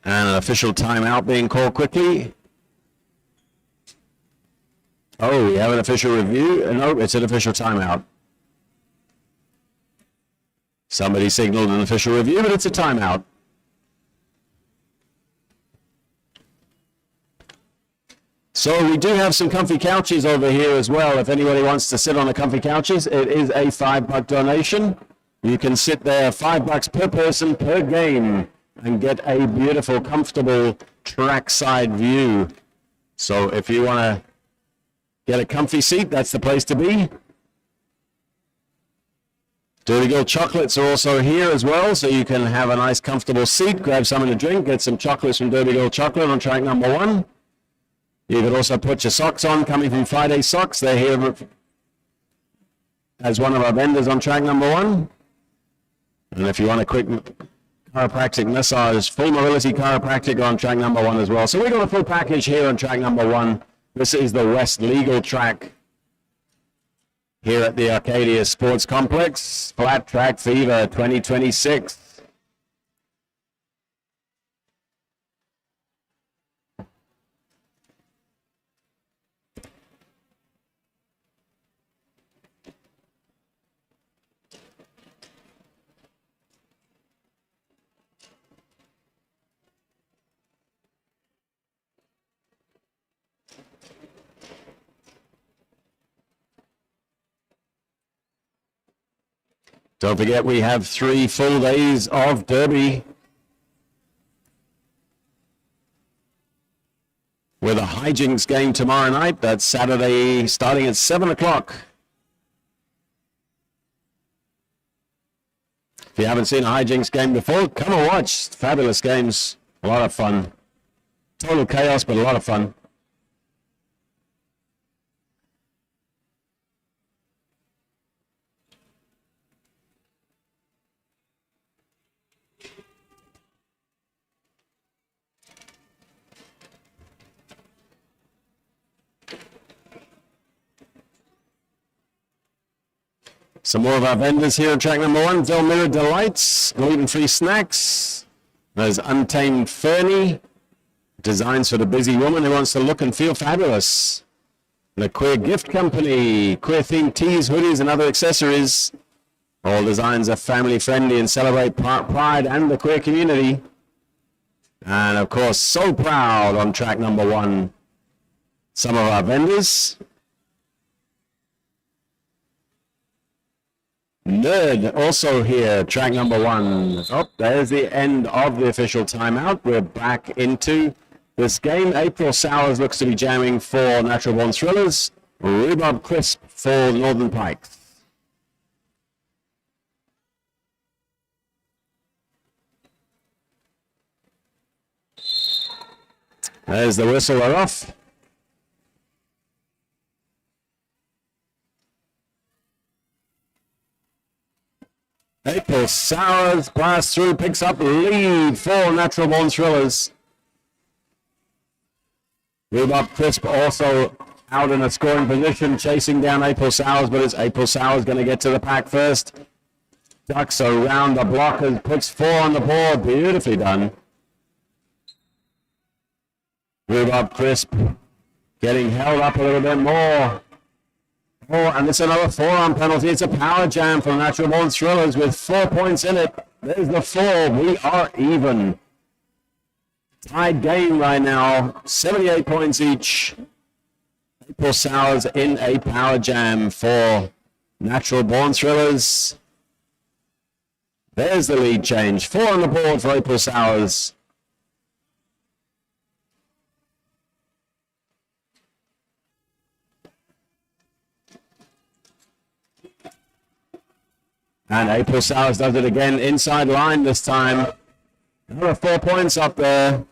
And an official timeout being called quickly. Oh, we have an official review. No, it's an official timeout. Somebody signaled an official review, but it's a timeout. So we do have some comfy couches over here as well. If anybody wants to sit on the comfy couches, it is a $5 donation. You can sit there $5 per person per game and get a beautiful, comfortable trackside view. So if you want to get a comfy seat, that's the place to be. Dirty Girl chocolates are also here as well, so you can have a nice, comfortable seat, grab something to drink, get some chocolates from Dirty Girl Chocolate on track number 1. You could also put your socks on, coming from Friday Socks. They're here as one of our vendors on track number 1. And if you want a quick chiropractic massage, full mobility chiropractic on track number 1 as well. So we've got a full package here on track number 1. This is the West Legal track here at the Arcadia Sports Complex. Flat Track Fever 2026. Don't forget, we have 3 full days of Derby with a hijinks game tomorrow night. That's Saturday starting at 7 o'clock. If you haven't seen a hijinks game before, come and watch. Fabulous games. A lot of fun. Total chaos, but a lot of fun. Some more of our vendors here on track number 1. Delmira Delights, gluten-free snacks. There's Untamed Fernie, designs for the busy woman who wants to look and feel fabulous. The Queer Gift Company, queer-themed tees, hoodies, and other accessories. All designs are family-friendly and celebrate pride and the queer community. And of course, so proud on track number 1. Some of our vendors. Nerd also here, track number 1. Oh, there's the end of the official timeout. We're back into this game. April Sowers looks to be jamming for Natural Born Thrillers. Rhubarb Crisp for Northern Pikes. There's the whistle, we're off. April Sowers blast through, picks up lead for Natural Born Thrillers. Rhubarb Crisp also out in a scoring position, chasing down April Sowers, but it's April Sowers going to get to the pack first. Ducks around the blockers, puts 4 on the board. Beautifully done. Rhubarb Crisp getting held up a little bit more. Oh, and it's another forearm penalty. It's a power jam for Natural Born Thrillers with 4 points in it. There's the 4. We are even. Tied game right now. 78 points each. April Sowers in a power jam for Natural Born Thrillers. There's the lead change. 4 on the board for April Sowers. And April Sowers does it again, inside line this time. Another 4 points up there.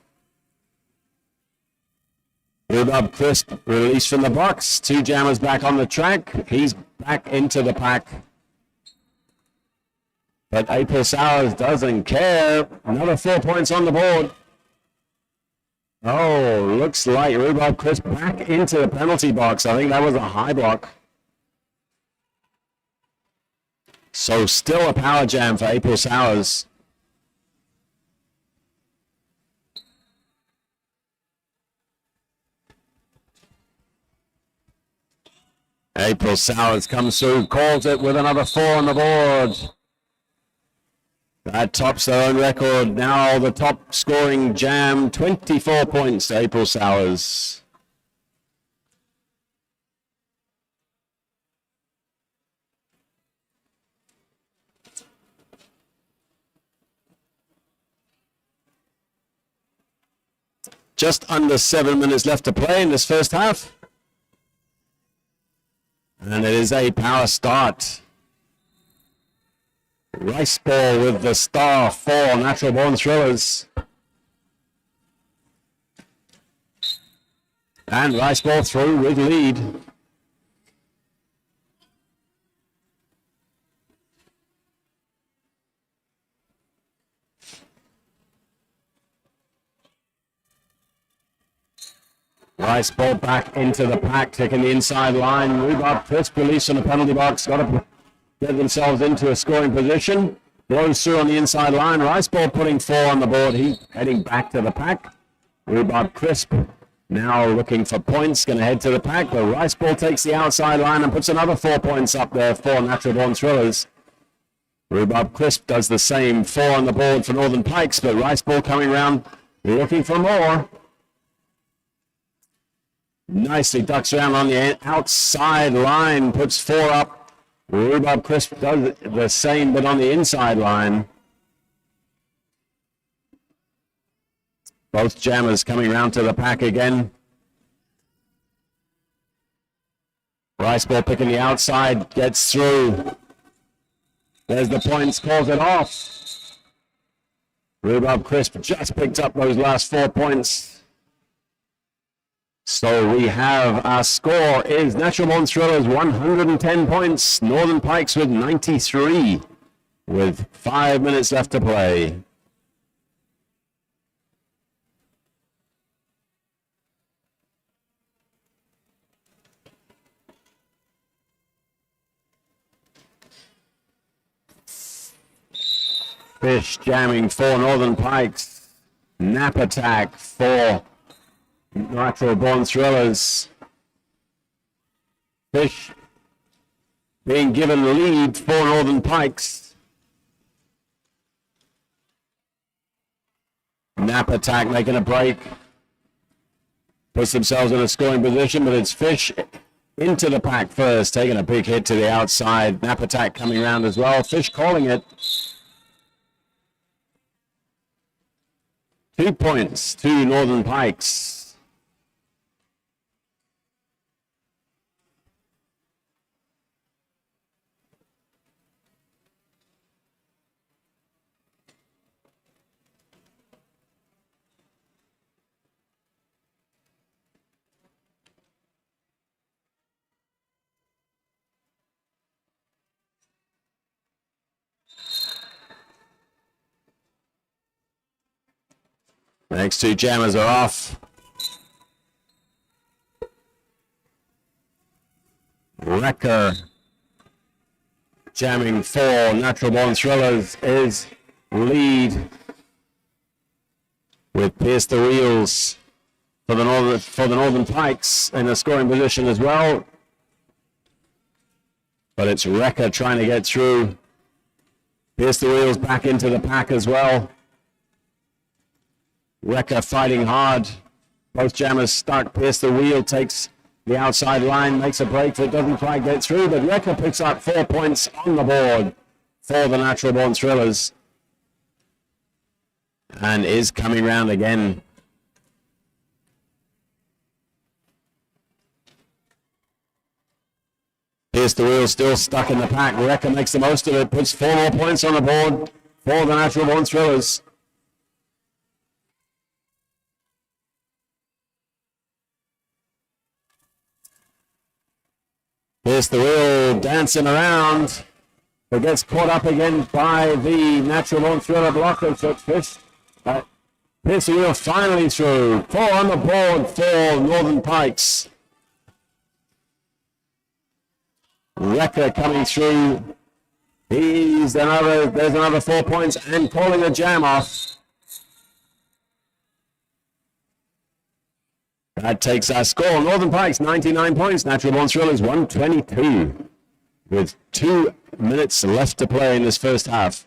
Rhubarb Crisp released from the box. 2 jammers back on the track. He's back into the pack. But April Sowers doesn't care. Another 4 points on the board. Oh, looks like Rhubarb Crisp back into the penalty box. I think that was a high block. So still a power jam for April Sowers. April Sowers comes through, calls it with another 4 on the board. That tops their own record. Now the top scoring jam, 24 points to April Sowers. Just under 7 minutes left to play in this first half. And it is a power start. Rice Ball with the star 4 Natural Born Thrillers. And Rice Ball through with lead. Rice Ball back into the pack, taking the inside line. Rhubarb Crisp release from the penalty box. Got to get themselves into a scoring position. Blows through on the inside line. Rice Ball putting 4 on the board. He heading back to the pack. Rhubarb Crisp now looking for points. Going to head to the pack. But Rice Ball takes the outside line and puts another 4 points up there for Natural Born Thrillers. Rhubarb Crisp does the same. 4 on the board for Northern Pikes. But Rice Ball coming around looking for more. Nicely ducks around on the outside line, puts 4 up. Rhubarb Crisp does the same, but on the inside line. Both jammers coming round to the pack again. Rice Ball picking the outside, gets through. There's the points, calls it off. Rhubarb Crisp just picked up those last 4 points. So we have our score is Natural Born Thrillers 110 points, Northern Pikes with 93, with 5 minutes left to play. Fish jamming for Northern Pikes, Nap Attack for Natural Born Thrillers. Fish being given lead for Northern Pikes. Nap Attack making a break. Puts themselves in a scoring position, but it's Fish into the pack first, taking a big hit to the outside. Nap Attack coming around as well. Fish calling it. 2 points to Northern Pikes. The next 2 jammers are off. Wrecker jamming for Natural Born Thrillers is lead with Pierce the Wheels for the Northern Pikes in a scoring position as well. But it's Wrecker trying to get through. Pierce the Wheels back into the pack as well. Wrecker fighting hard. Both jammers stuck. Pierce the Wheel takes the outside line, makes a break that doesn't quite get through, but Wrecker picks up 4 points on the board for the Natural Born Thrillers. And is coming round again. Pierce the Wheel still stuck in the pack. Wrecker makes the most of it, puts 4 more points on the board for the Natural Born Thrillers. Pierce the Wheel dancing around, but gets caught up again by the Natural Born Thriller blockers. So Pierce the Wheel finally through. 4 on the board for Northern Pikes. Wrecker coming through. There's another 4 points and calling a jam off. That takes our score. Northern Pikes, 99 points. Natural Born Thrillers, 122. With 2 minutes left to play in this first half.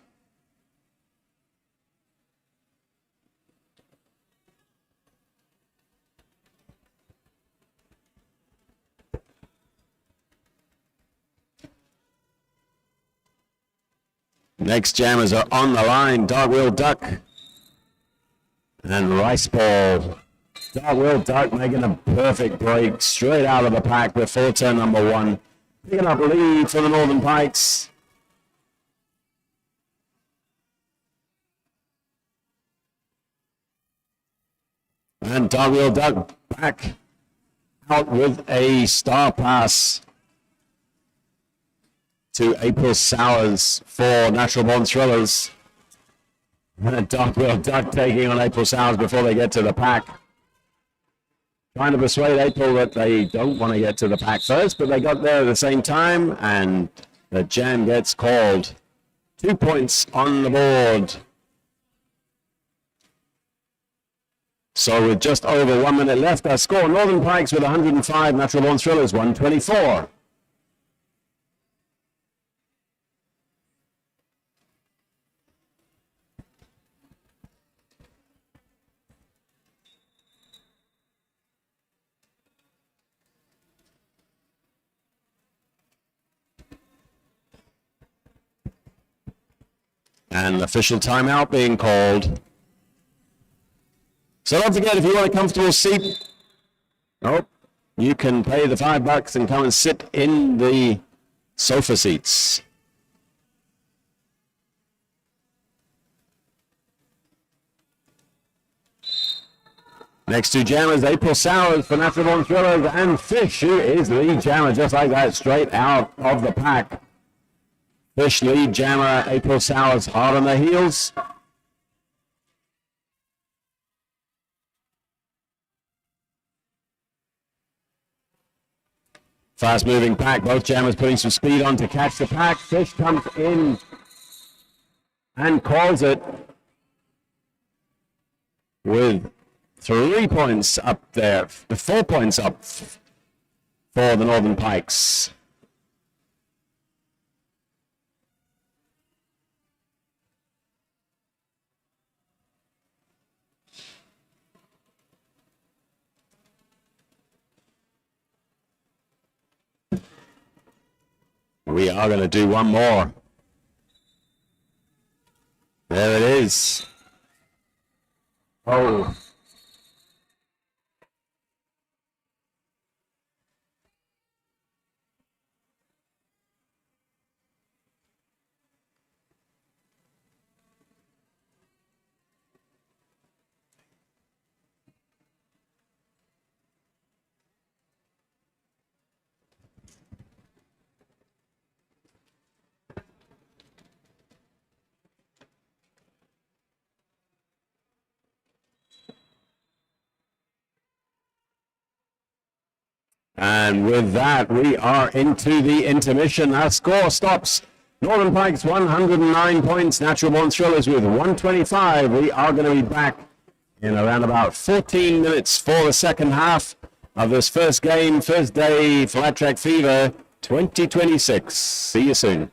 Next jammers are on the line. Dogwheel Duck and Rice Ball. Dogwheel Duck making a perfect break straight out of the pack before turn number 1. Picking up lead for the Northern Pikes. And Dogwheel Duck back out with a star pass to April Sowers for Natural Born Thrillers. And Dogwheel Duck taking on April Sowers before they get to the pack. Trying to persuade April that they don't want to get to the pack first, but they got there at the same time, and the jam gets called. 2 points on the board. So with just over 1 minute left, our score, Northern Pikes with 105, Natural Born Thrillers 124. And official timeout being called. So don't forget, if you want a comfortable seat, you can pay the $5 and come and sit in the sofa seats. Next two jammers, April Sowers for Natural Born Thrillers, and Fish, who is lead jammer, just like that, straight out of the pack. Fish lead jammer, April Sowers hard on the heels. Fast moving pack, both jammers putting some speed on to catch the pack. Fish comes in and calls it with 3 points up there, 4 points up for the Northern Pikes. We are going to do one more. There it is. Oh. And with that, we are into the intermission. Our score stops. Northern Pikes 109 points, Natural Born Thrillers with 125. We are going to be back in around about 14 minutes for the second half of this first game, first day, Flat Track Fever 2026. See you soon.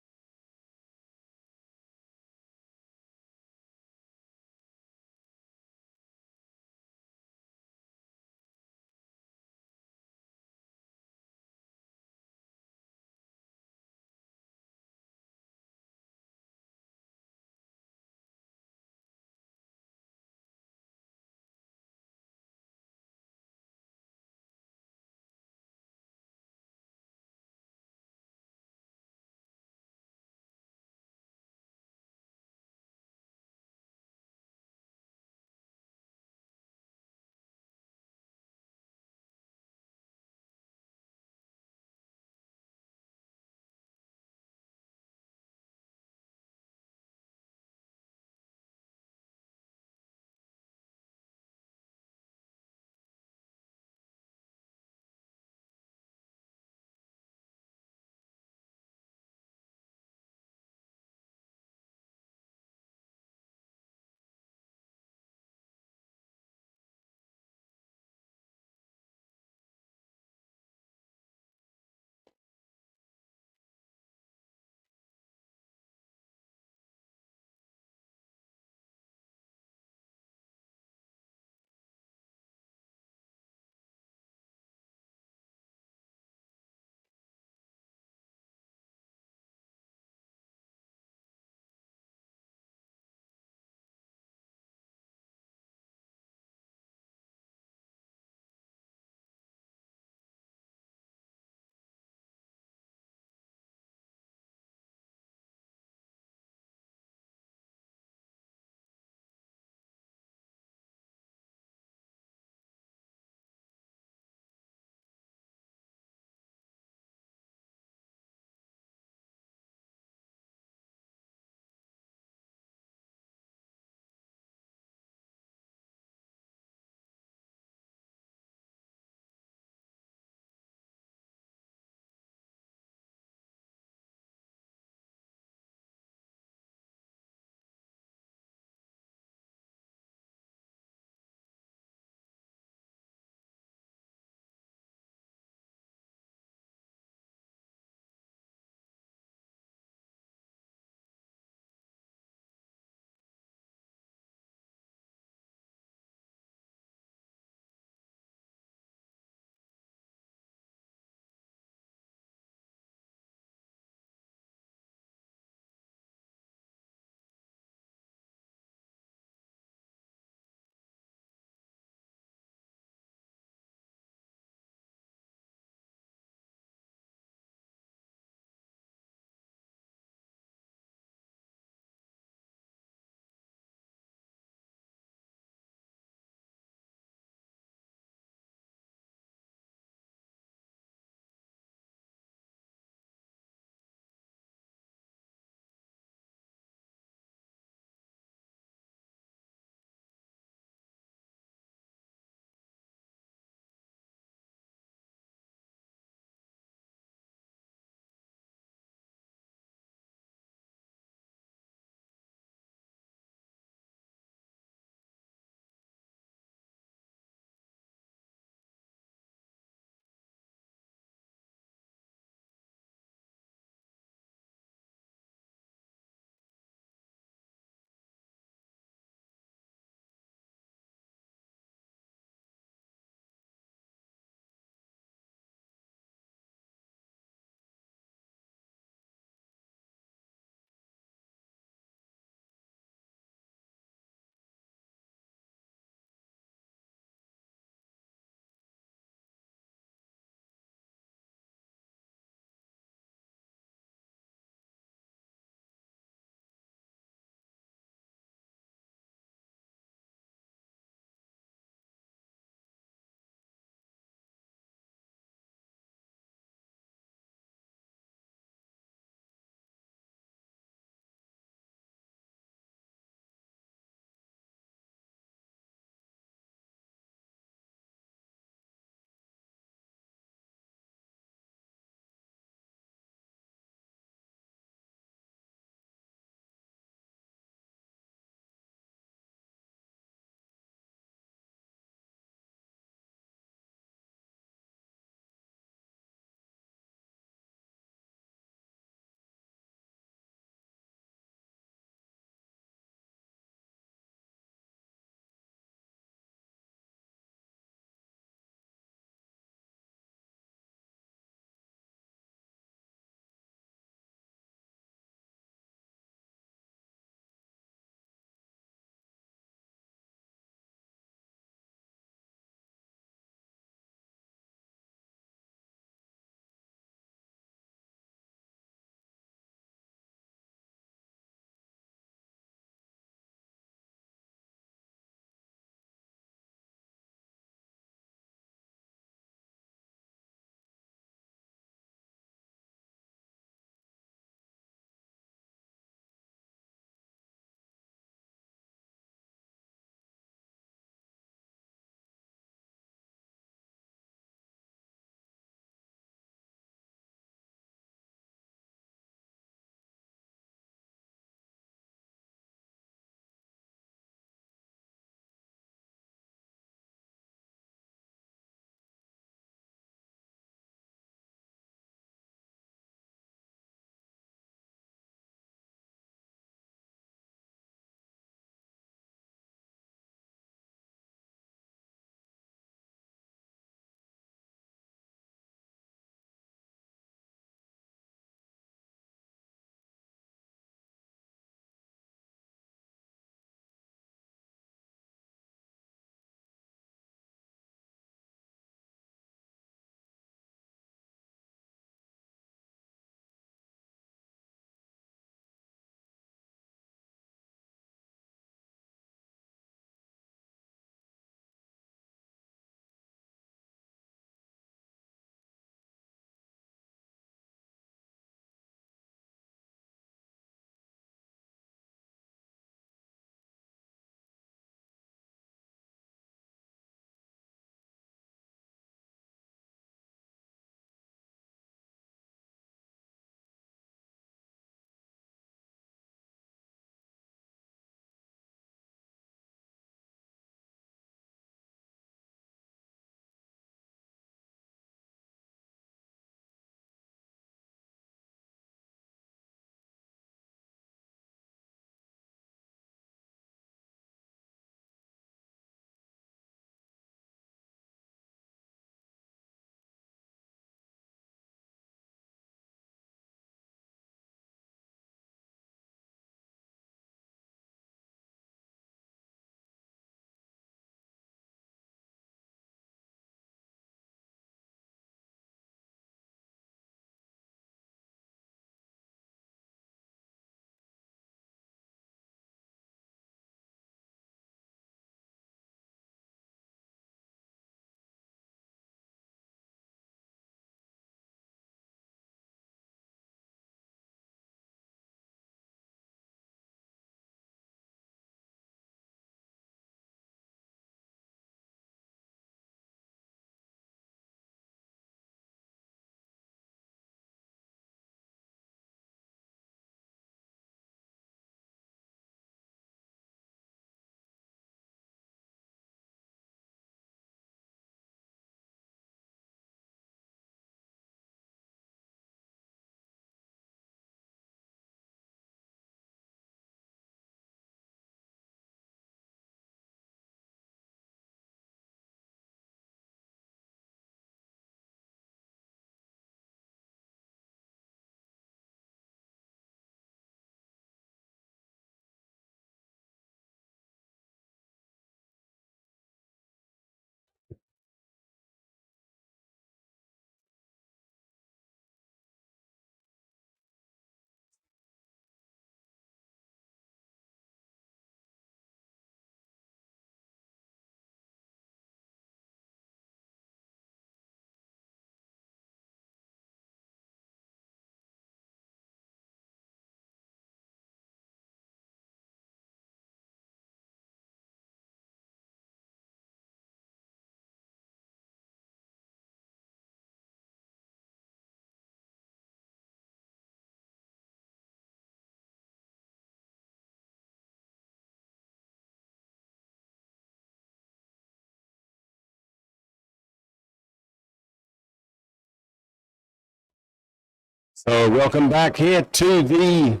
So welcome back here to the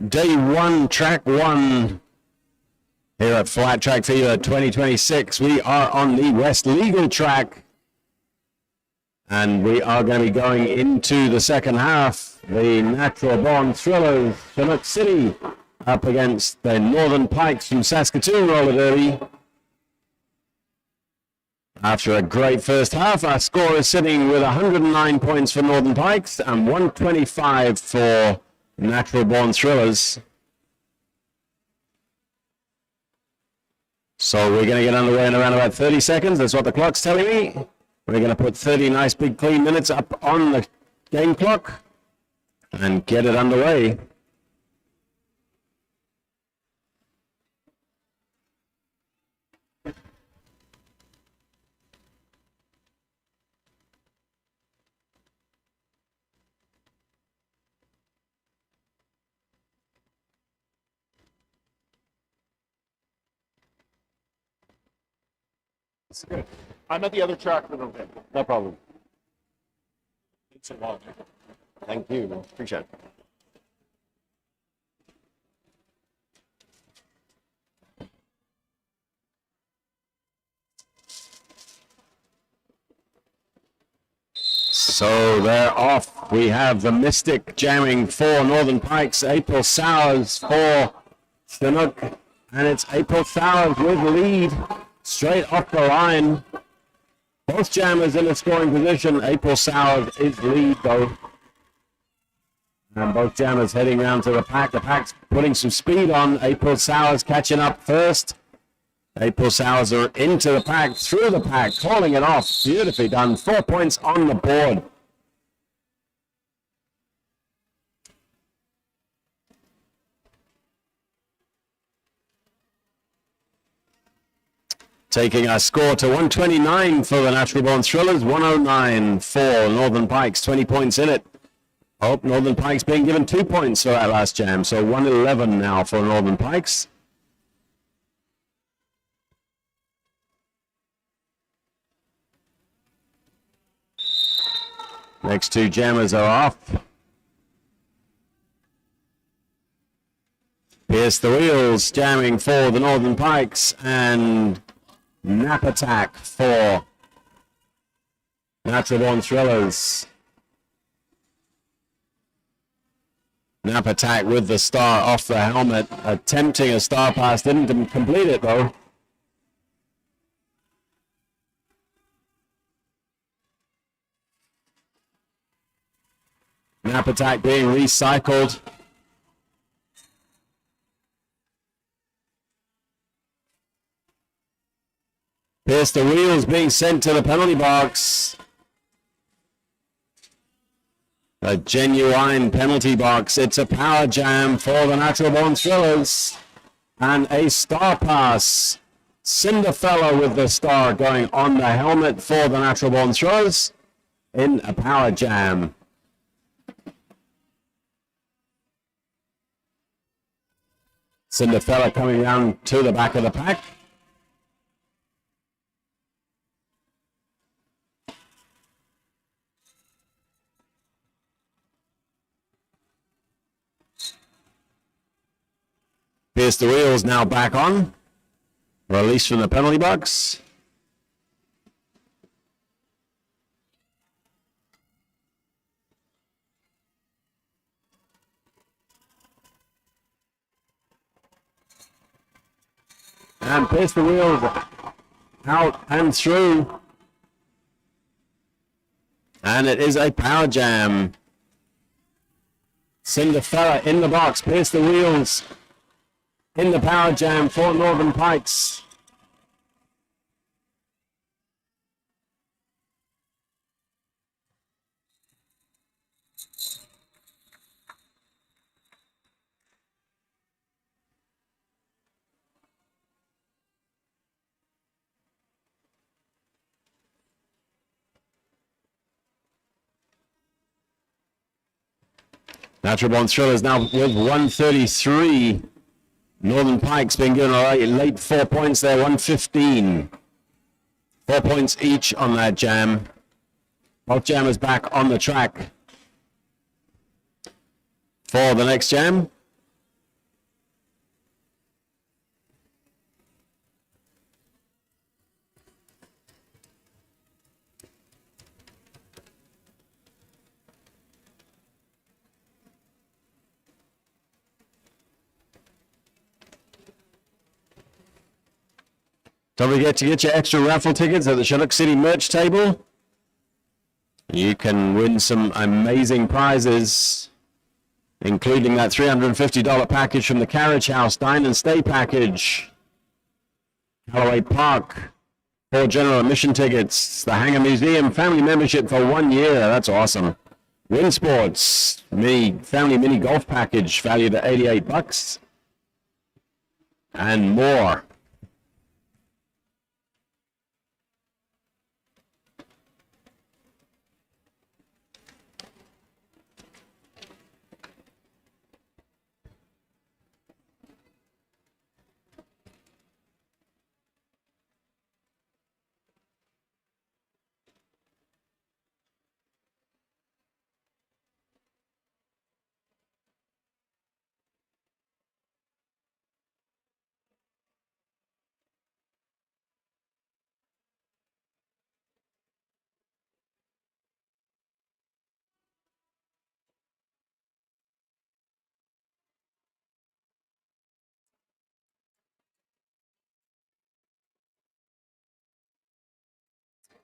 day one, track one, here at Flat Track Fever 2026. We are on the West Legal track, and we are going to be going into the second half. The Natural Born Thrillers, Chinook City, up against the Northern Pikes from Saskatoon Roller Derby. After a great first half, our score is sitting with 109 points for Northern Pikes and 125 for Natural Born Thrillers. So we're going to get underway in around about 30 seconds. That's what the clock's telling me. We're going to put 30 nice big clean minutes up on the game clock and get it underway. It's good. I'm at the other track for November. No problem. It's a lot. Thank you. Appreciate it. So they're off. We have the Mystic jamming for Northern Pikes, April Sours for Chinook, and it's April Sours with lead straight off the line. Both jammers in a scoring position. April Sours is lead though. And both jammers heading round to the pack. The pack's putting some speed on. April Sours catching up first. April Sours are into the pack, through the pack, calling it off. Beautifully done. 4 points on the board. Taking our score to 129 for the Natural Born Thrillers, 109 for Northern Pikes, 20 points in it. Oh, Northern Pikes being given 2 points for that last jam, so 111 now for Northern Pikes. Next two jammers are off. Pierce the Wheels jamming for the Northern Pikes, and Nap Attack for Natural Born Thrillers. Nap Attack with the star off the helmet, attempting a star pass, didn't complete it though. Nap Attack being recycled. Pierce the Wheels being sent to the penalty box. A genuine penalty box. It's a power jam for the Natural Born Thrillers. And a star pass. Cinderfella with the star going on the helmet for the Natural Born Thrillers in a power jam. Cinderfella coming round to the back of the pack. Pierce the Wheels now back on. Released from the penalty box. And Pierce the Wheels out and through. And it is a power jam. Cinderfella in the box. Pierce the Wheels in the power jam for Northern Pikes. Natural Born Thrillers now with 133. Northern Pikes being given a late 4 points there, 115. 4 points each on that jam. Both jammers back on the track. for the next jam. Don't forget to get your extra raffle tickets at the Chinook City merch table. You can win some amazing prizes, including that $350 package from the Carriage House Dine and Stay package, Callaway Park, 4 general admission tickets, the Hangar Museum family membership for 1 year. That's awesome. Win Sports family mini golf package valued at $88, and more.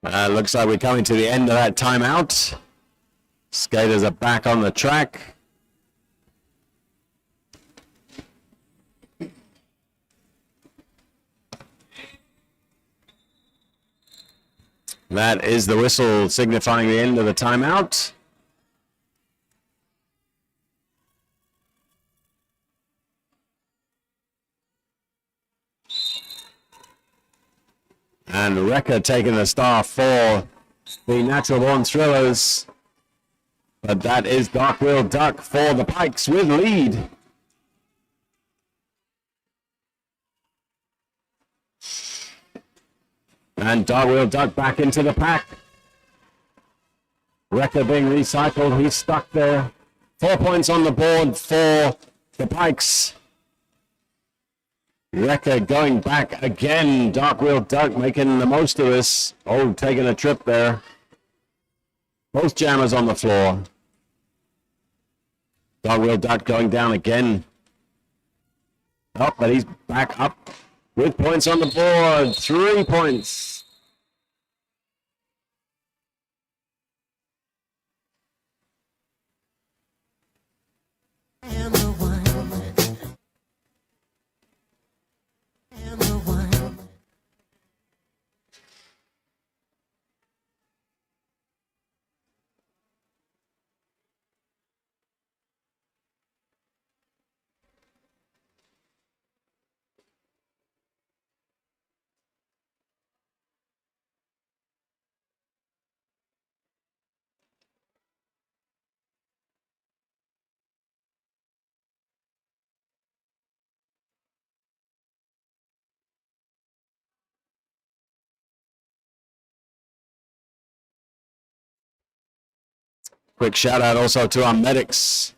Looks like we're coming to the end of that timeout. Skaters are back on the track. That is the whistle signifying the end of the timeout. And Rekka taking the star for the Natural Born Thrillers. But that is Dark Wheel Duck for the Pikes with lead. And Dark Wheel Duck back into the pack. Rekka being recycled. He's stuck there. 4 points on the board for the Pikes. Rekka going back again. Dark Wheel Duck making the most of this. Oh, taking a trip there. Both jammers on the floor. Dark Wheel Duck going down again. Oh, but he's back up with points on the board. 3 points. Quick shout out also to our medics.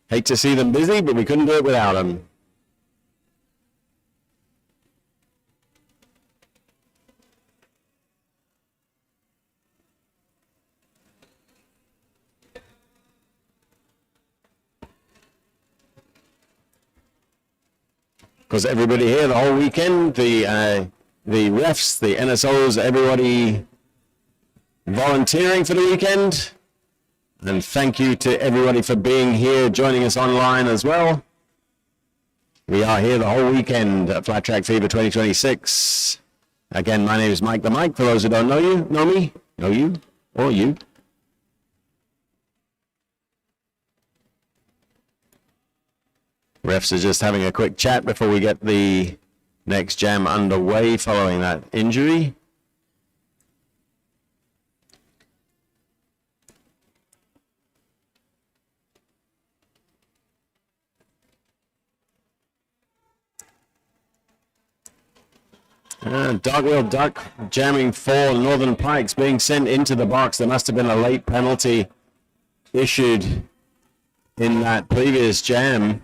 Hate to see them busy, but we couldn't do it without them. Because everybody here the whole weekend, the refs, the NSOs, everybody volunteering for the weekend. And thank you to everybody for being here, joining us online as well. We are here the whole weekend at Flat Track Fever 2026. Again, my name is Mike the Mike. For those who don't know me, know you, or you. Refs are just having a quick chat before we get the next jam underway following that injury. Dark Wheel Duck jamming for Northern Pikes being sent into the box. There must have been a late penalty issued in that previous jam.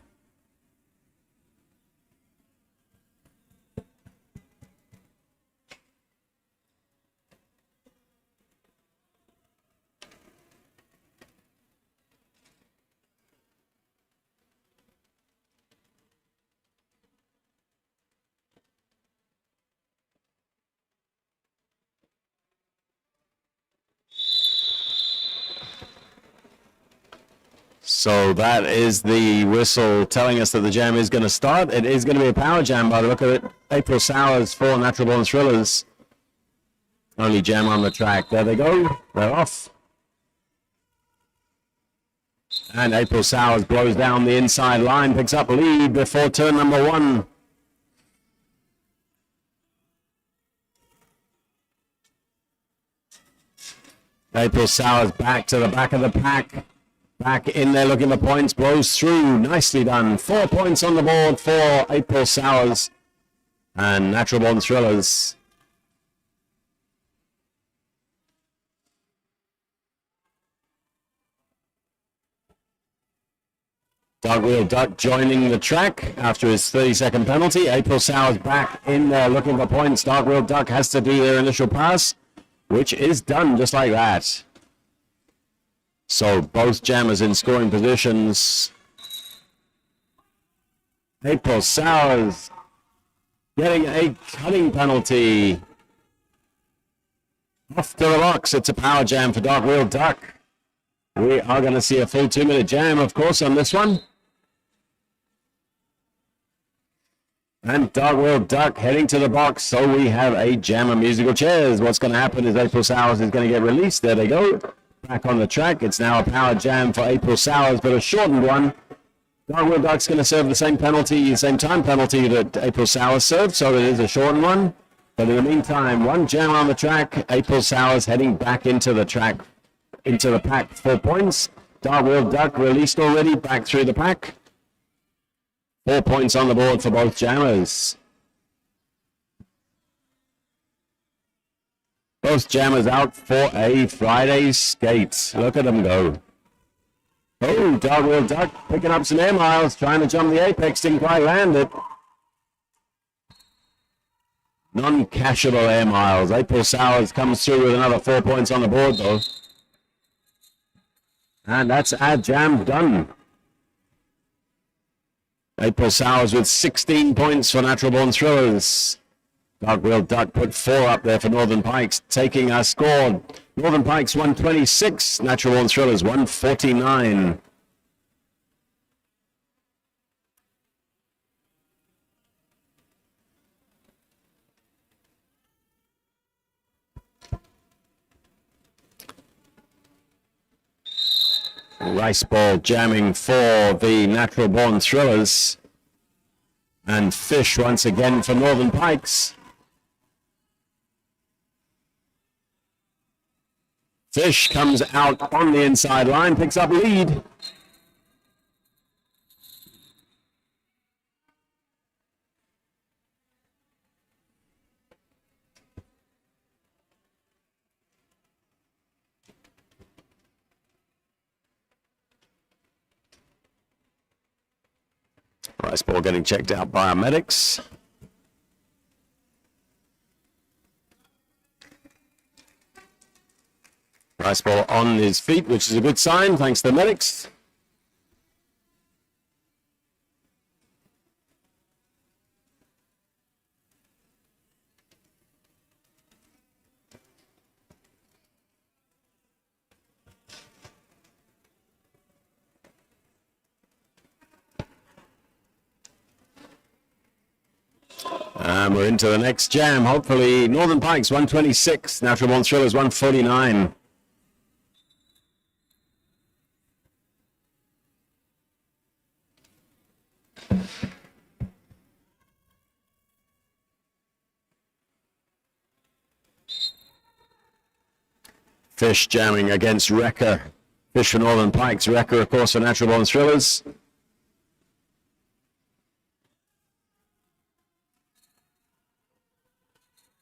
So that is the whistle telling us that the jam is going to start. It is going to be a power jam by the look of it. April Sours for Natural Born Thrillers. Only jam on the track. There they go. They're off. And April Sours blows down the inside line, picks up lead before turn number 1. April Sours back to the back of the pack. Back in there looking for points, blows through. Nicely done. 4 points on the board for April Sours and Natural Born Thrillers. Dogwheel Duck joining the track after his 30-second penalty. April Sours back in there looking for points. Dogwheel Duck has to do their initial pass, which is done just like that. So both jammers in scoring positions. April Sours getting a cutting penalty. Off to the box. It's a power jam for Dogwheel Duck. We are going to see a full 2-minute jam, of course, on this one. And Dogwheel Duck heading to the box. So we have a jam of musical chairs. What's going to happen is April Sours is going to get released. There they go. Back on the track. It's now a power jam for April Sours, but a shortened one. Dogwheel Duck's going to serve the same penalty, same time penalty that April Sours served, so it is a shortened one. But in the meantime, one jam on the track. April Sours heading back into the track, into the pack, 4 points. Dogwheel Duck released already, back through the pack. 4 points on the board for both jammers. Both jammers out for a Friday skate. Look at them go. Oh, Dogwheel Duck picking up some air miles, trying to jump the apex, didn't quite land it. Non-cashable air miles. April Sours comes through with another 4 points on the board though. And that's our jam done. April Sours with 16 points for Natural Born Thrillers. Dogwheel Duck put 4 up there for Northern Pikes, taking our score. Northern Pikes 126, Natural Born Thrillers 149. Rice ball jamming for the Natural Born Thrillers. And Fish once again for Northern Pikes. Fish comes out on the inside line, picks up lead. Rice ball getting checked out by our medics. Rice ball on his feet, which is a good sign, thanks to the medics. And we're into the next jam. Hopefully, Northern Pikes 126, Natural Born Thrillers 149. Fish jamming against Wrecker. Fish for Northern Pikes. Wrecker, of course, for Natural Born Thrillers.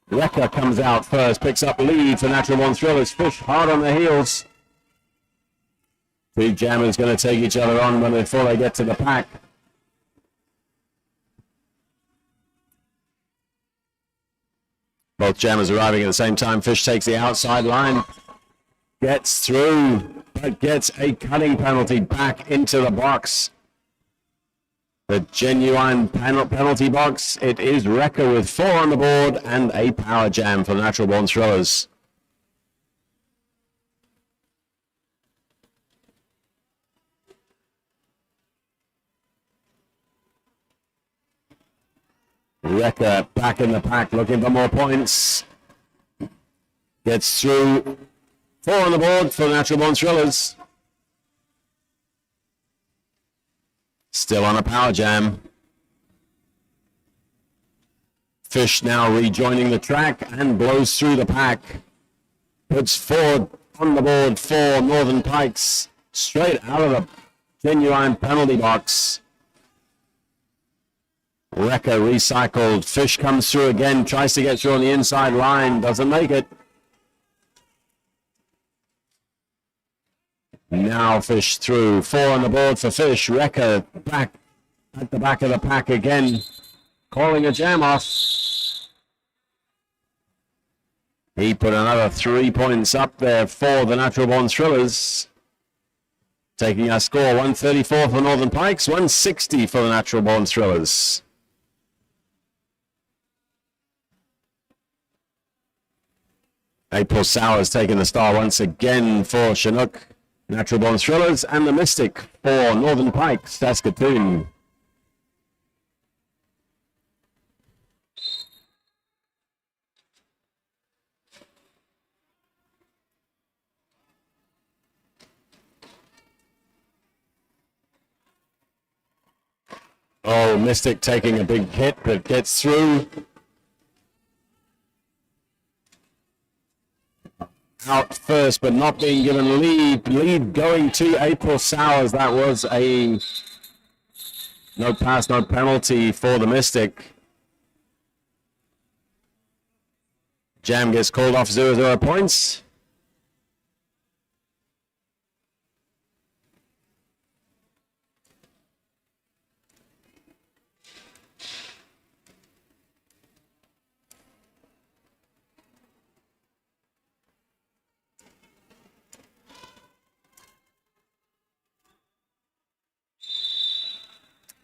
Wrecker comes out first, picks up lead for Natural Born Thrillers. Fish hard on the heels. Two jammers going to take each other on before they get to the pack. Both jammers arriving at the same time. Fish takes the outside line, gets through, but gets a cutting penalty back into the box. The genuine penalty box. It is Wrecker with 4 on the board and a power jam for the Natural Born Thrillers. Wrecker back in the pack looking for more points. Gets through. 4 on the board for the Natural Born Thrillers. Still on a power jam. Fish now rejoining the track and blows through the pack. Puts 4 on the board for Northern Pikes. Straight out of the genuine penalty box. Wrecker recycled. Fish comes through again. Tries to get through on the inside line. Doesn't make it. Now Fish through. 4 on the board for Fish. Wrecker back at the back of the pack again. Calling a jam off. He put another 3 points up there for the Natural Born Thrillers. Taking our score 134 for Northern Pikes, 160 for the Natural Born Thrillers. April Sowers taking the star once again for Chinook, Natural Born Thrillers, and the Mystic for Northern Pikes, Saskatoon. Oh, Mystic taking a big hit, but gets through. Out first, but not being given lead. Lead going to April Sowers. That was a no pass, no penalty for the Mystic. Jam gets called off 0-0 points.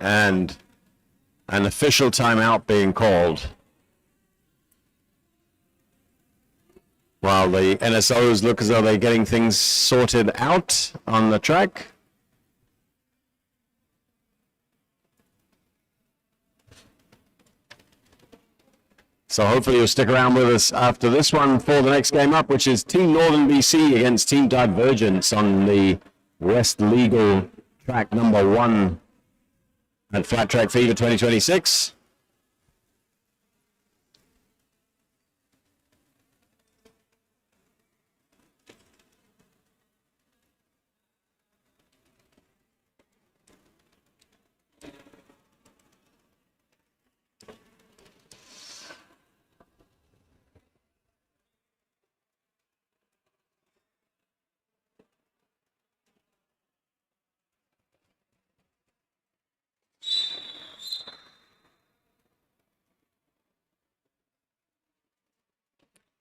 And an official timeout being called. While the NSOs look as though they're getting things sorted out on the track. So hopefully you'll stick around with us after this one for the next game up, which is Team Northern BC against Team Divergence on the West Legal track number 1 at Flat Track Fever 2026.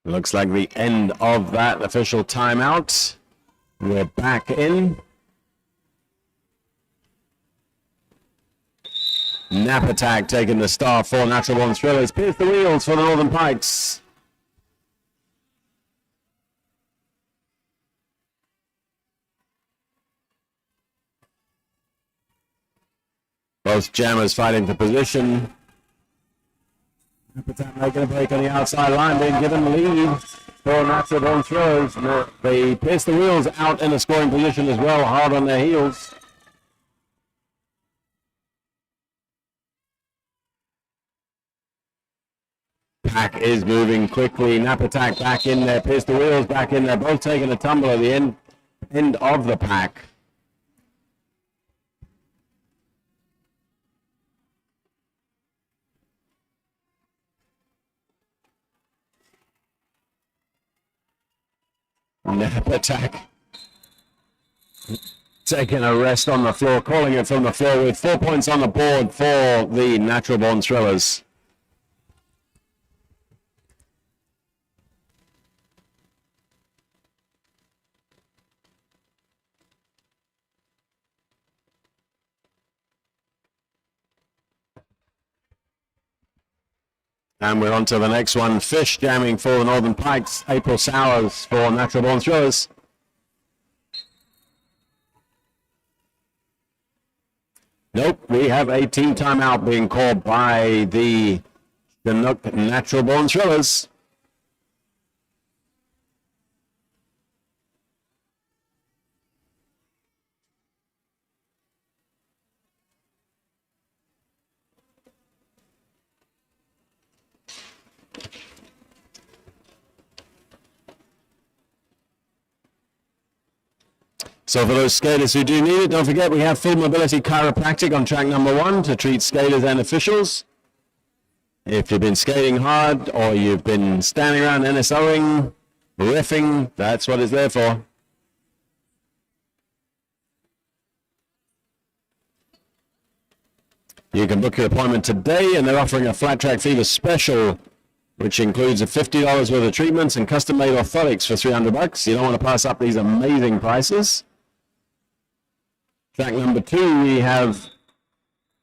Looks like the end of that official timeout. We're back in. Nap Attack taking the star for Natural Born Thrillers. Pierce the wheels for the Northern Pikes. Both jammers fighting for position. Nap Attack making a break on the outside line, being given the lead for Natural Born Thrillers. They pierce the wheels out in a scoring position as well, hard on their heels. Pack is moving quickly. Nap Attack back in there, pierce the wheels back in there, both taking a tumble at the end of the pack. Nap Attack taking a rest on the floor, calling it from the floor with 4 points on the board for the Natural Born Thrillers. And we're on to the next one. Fish jamming for the Northern Pikes. April Sowers for Natural Born Thrillers. Nope, we have a team timeout being called by the Chinook Natural Born Thrillers. So for those skaters who do need it, don't forget we have full mobility chiropractic on track number 1 to treat skaters and officials. If you've been skating hard or you've been standing around NSOing, riffing, that's what it's there for. You can book your appointment today, and they're offering a Flat Track Fever special, which includes a $50 worth of treatments and custom-made orthotics for $300. You don't want to pass up these amazing prices. Track number 2, we have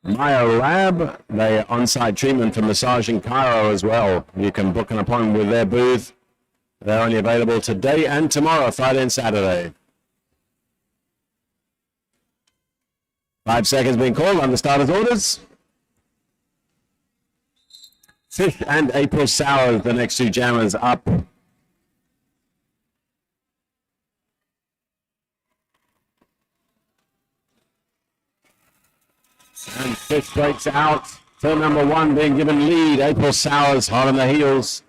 Maya Lab. They on-site treatment for massage and chiro as well. You can book an appointment with their booth. They're only available today and tomorrow, Friday and Saturday. 5 seconds being called on the starters' orders. Fish and April Sowers, the next 2 jammers up. And Fish breaks out. Turn number 1 being given lead. April Sowers hot on the heels.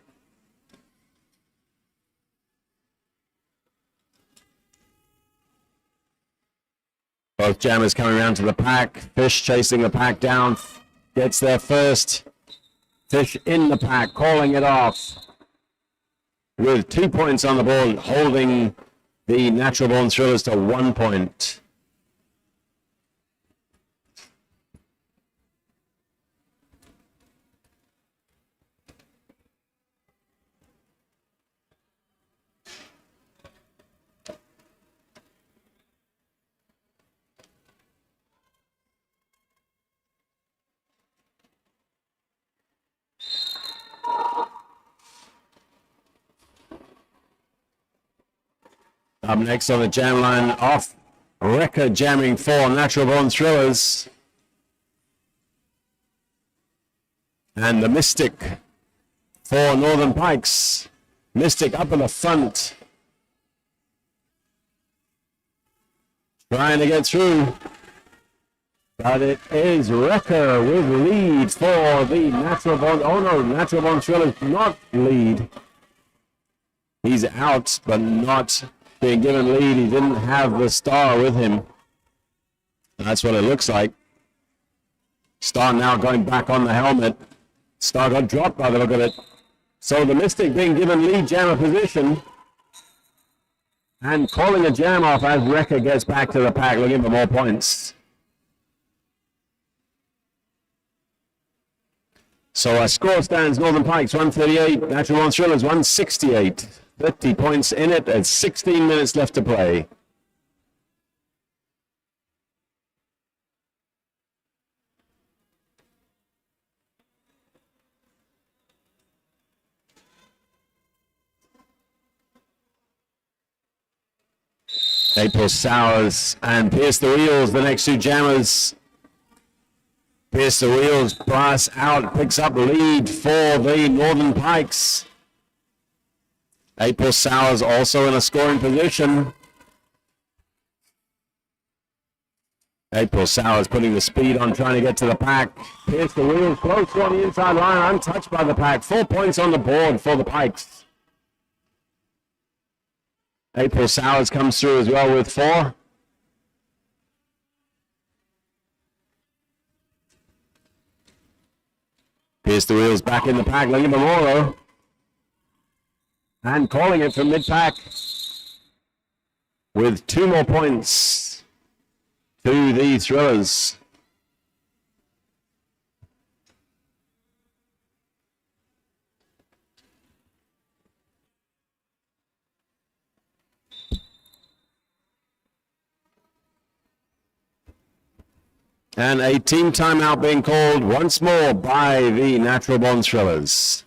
Both jammers coming around to the pack. Fish chasing the pack down. Gets there first. Fish in the pack, calling it off. With 2 points on the board, holding the Natural Born Thrillers to 1 point. Up next on the jam line, off record jamming for Natural Born Thrillers. And the Mystic for Northern Pikes. Mystic up in the front. Trying to get through. But it is Wrecker with lead for the Natural Born. Oh no, Natural Born Thrillers not lead. He's out, but not being given lead. He didn't have the star with him. That's what it looks like. Star now going back on the helmet. Star got dropped by the look of it. So the Mystic being given lead jammer position and calling a jam off as Wrecker gets back to the pack looking for more points. So our score stands Northern Pikes 138, Natural Born Thrillers 168. 30 points in it and 16 minutes left to play. April Sowers and Pierce the Wheels, the next 2 jammers. Pierce the Wheels, brass out, picks up lead for the Northern Pikes. April Sowers also in a scoring position. April Sowers putting the speed on, trying to get to the pack. Pierce the Wheels close on the inside line, untouched by the pack. 4 points on the board for the Pikes. April Sowers comes through as well with 4. Pierce the Wheels back in the pack, looking for more though. And calling it from mid-pack with 2 more points. to the Thrillers. And a team timeout being called once more by the Natural Born Thrillers.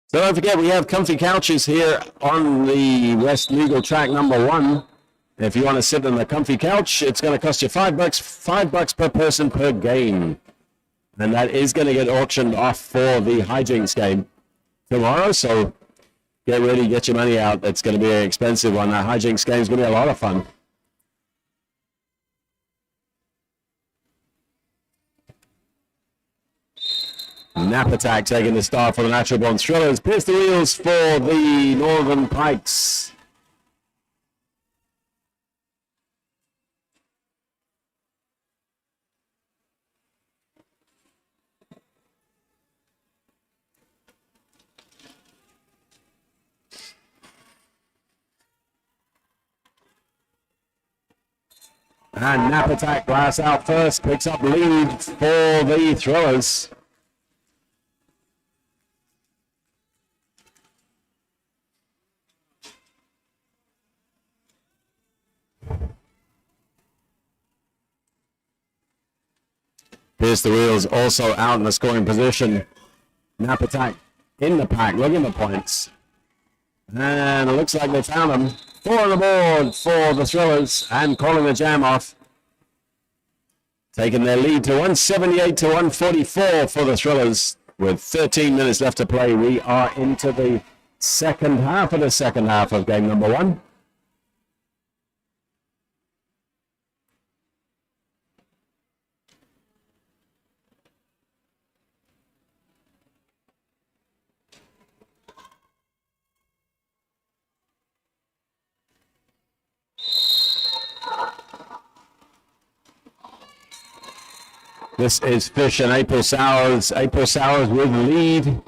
So don't forget, we have comfy couches here on the West Legal track number 1. If you want to sit on the comfy couch, it's going to cost you $5, $5 per person per game. And that is going to get auctioned off for the hijinks game tomorrow. So get ready, get your money out. It's going to be an expensive one. That hijinks game is going to be a lot of fun. Nap Attack taking the start for the Natural Born Thrillers. Pierce the wheels for the Northern Pikes. And Nap Attack glass out first, picks up lead for the Thrillers. Pierce the wheels also out in the scoring position. Nap Attack in the pack, looking for points. And it looks like they found him. 4 on the board for the Thrillers and calling the jam off. Taking their lead to 178 to 144 for the Thrillers. With 13 minutes left to play, we are into the second half of game number 1. This is Fish and April Sowers. April Sowers with lead.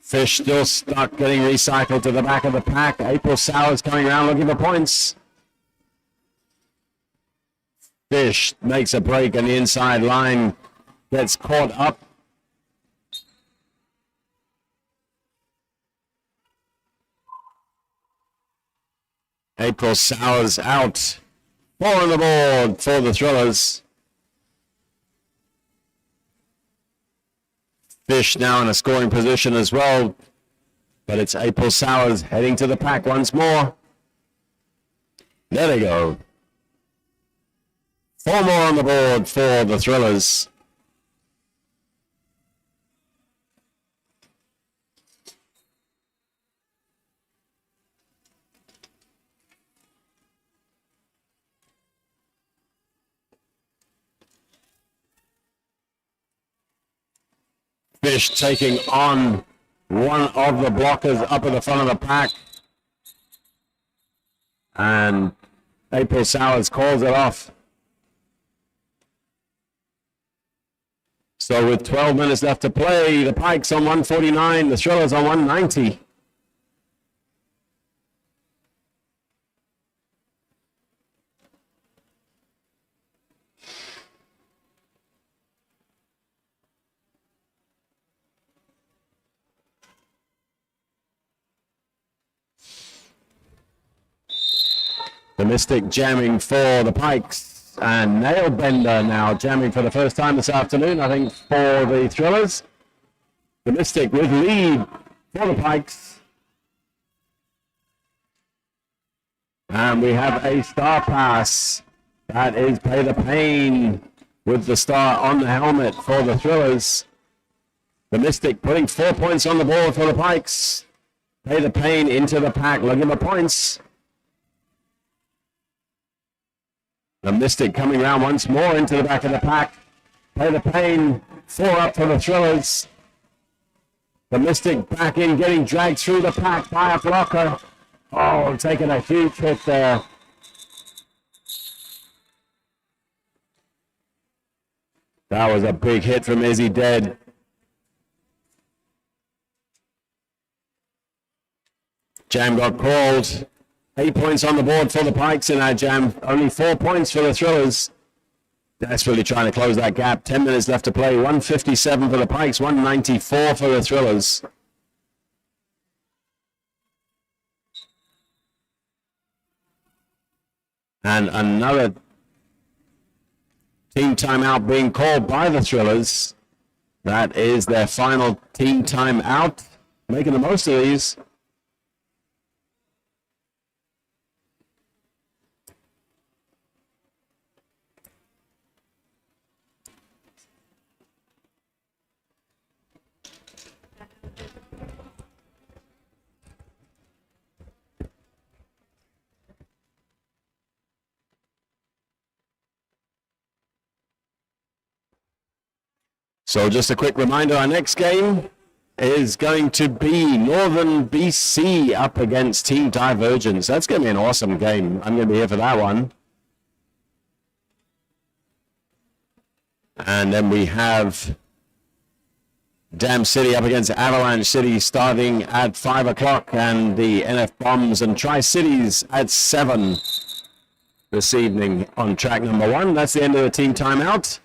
Fish still stuck, getting recycled to the back of the pack. April Sowers coming around looking for points. Fish makes a break on the inside line. Gets caught up. April Sowers out. 4 on the board for the Thrillers. Fish now in a scoring position as well, but it's April Sowers heading to the pack once more. There they go. 4 more on the board for the Thrillers. Fish taking on one of the blockers up at the front of the pack. And April Sowers calls it off. So with 12 minutes left to play, the Pikes on 149, the Thrillers on 190. The Mystic jamming for the Pikes, and Nailbender now jamming for the first time this afternoon, I think, for the Thrillers. The Mystic with lead for the Pikes. And we have a star pass. That is Pay the Pain with the star on the helmet for the Thrillers. The Mystic putting 4 points on the board for the Pikes. Pay the Pain into the pack, looking for points. The Mystic coming round once more into the back of the pack. Pay the Pain, 4 up for the Thrillers. The Mystic back in, getting dragged through the pack by a blocker. Oh, taking a huge hit there. That was a big hit from Izzy Dead. Jam got called. 8 points on the board for the Pikes in that jam. Only 4 points for the Thrillers. Desperately trying to close that gap. 10 minutes left to play. 157 for the Pikes, 194 for the Thrillers. And another team timeout being called by the Thrillers. That is their final team timeout. Making the most of these. So just a quick reminder, our next game is going to be Northern BC up against Team Divergence. That's going to be an awesome game. I'm going to be here for that one. And then we have Dam City up against Avalanche City starting at 5 o'clock, and the NF Bombs and Tri-Cities at 7 this evening on track number 1. That's the end of the team timeout.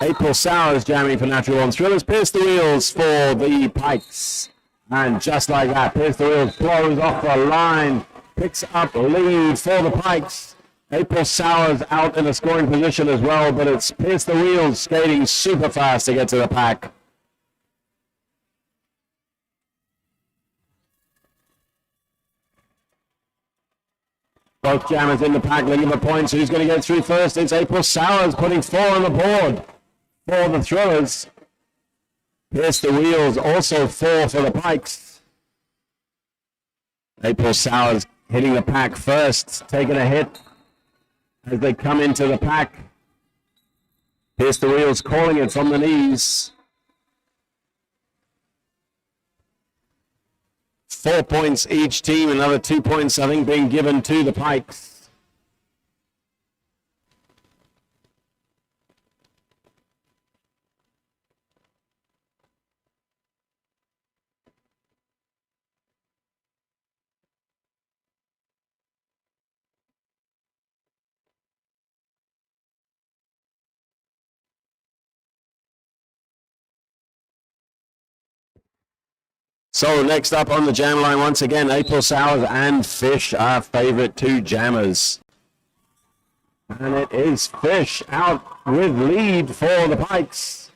April Sowers jamming for Natural Born Thrillers. Pierce the wheels for the Pikes. And just like that, Pierce the wheels blows off the line. Picks up lead for the Pikes. April Sowers out in a scoring position as well, but it's Pierce the wheels skating super fast to get to the pack. Both jammers in the pack looking for points. Who's going to get through first? It's April Sowers putting 4 on the board for the Thrillers. Pierce the wheels, also 4 for the Pikes. April Sowers hitting the pack first, taking a hit as they come into the pack. Pierce the wheels calling it from the knees. 4 points each team, another 2 points, I think, being given to the Pikes. So next up on the jam line, once again, April Sowers and Fish, our favorite 2 jammers. And it is Fish out with lead for the Pikes.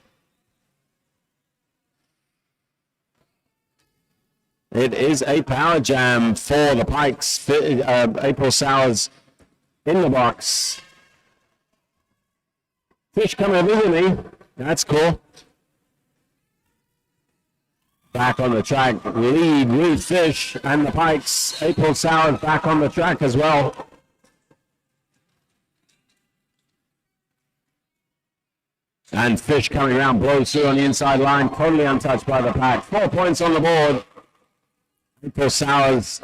It is a power jam for the Pikes. April Sowers in the box. Fish coming to visit me. That's cool. Back on the track, lead with Fish and the Pikes. April Sowers back on the track as well. And Fish coming around, blows through on the inside line, totally untouched by the pack. 4 points on the board. April Sowers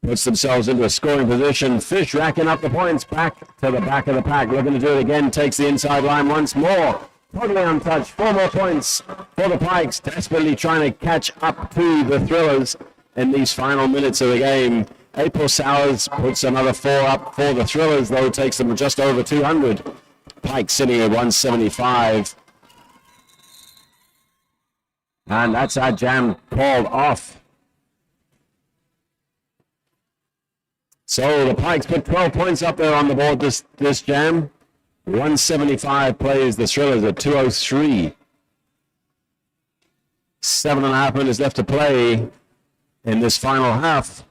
puts themselves into a scoring position. Fish racking up the points, back to the back of the pack, looking to do it again, takes the inside line once more. Totally untouched. 4 more points for the Pikes, desperately trying to catch up to the Thrillers in these final minutes of the game. April Sowers puts another 4 up for the Thrillers, though takes them just over 200. Pikes sitting at 175. And that's our jam called off. So the Pikes put 12 points up there on the board this jam. 175 plays the Thrillers at 203. 7.5 minutes left to play in this final half.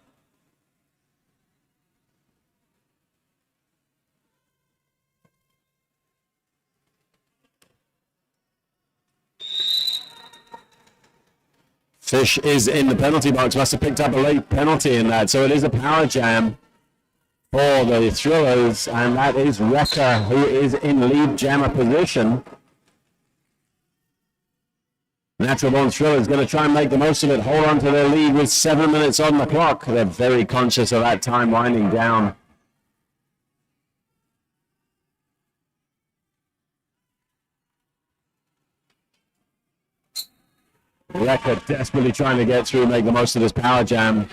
Fish is in the penalty box, must have picked up a late penalty in that, so it is a power jam for the Thrillers, and that is Wrecker, who is in lead jammer position. Natural Born Thrillers going to try and make the most of it, hold on to their lead with 7 minutes on the clock. They're very conscious of that time winding down. Wrecker desperately trying to get through, make the most of this power jam.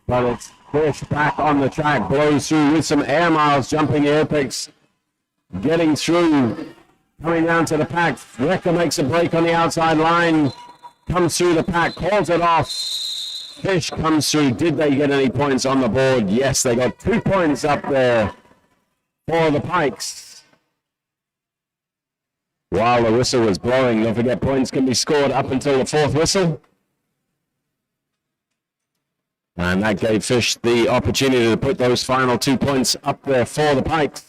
But it's Fish back on the track, blows through with some air miles, jumping air picks, getting through, coming down to the pack. Wrecker makes a break on the outside line, comes through the pack, calls it off. Fish comes through. Did they get any points on the board? Yes, they got 2 points up there for the Pikes. While the whistle was blowing, don't forget points can be scored up until the fourth whistle. And that gave Fish the opportunity to put those final 2 points up there for the Pikes.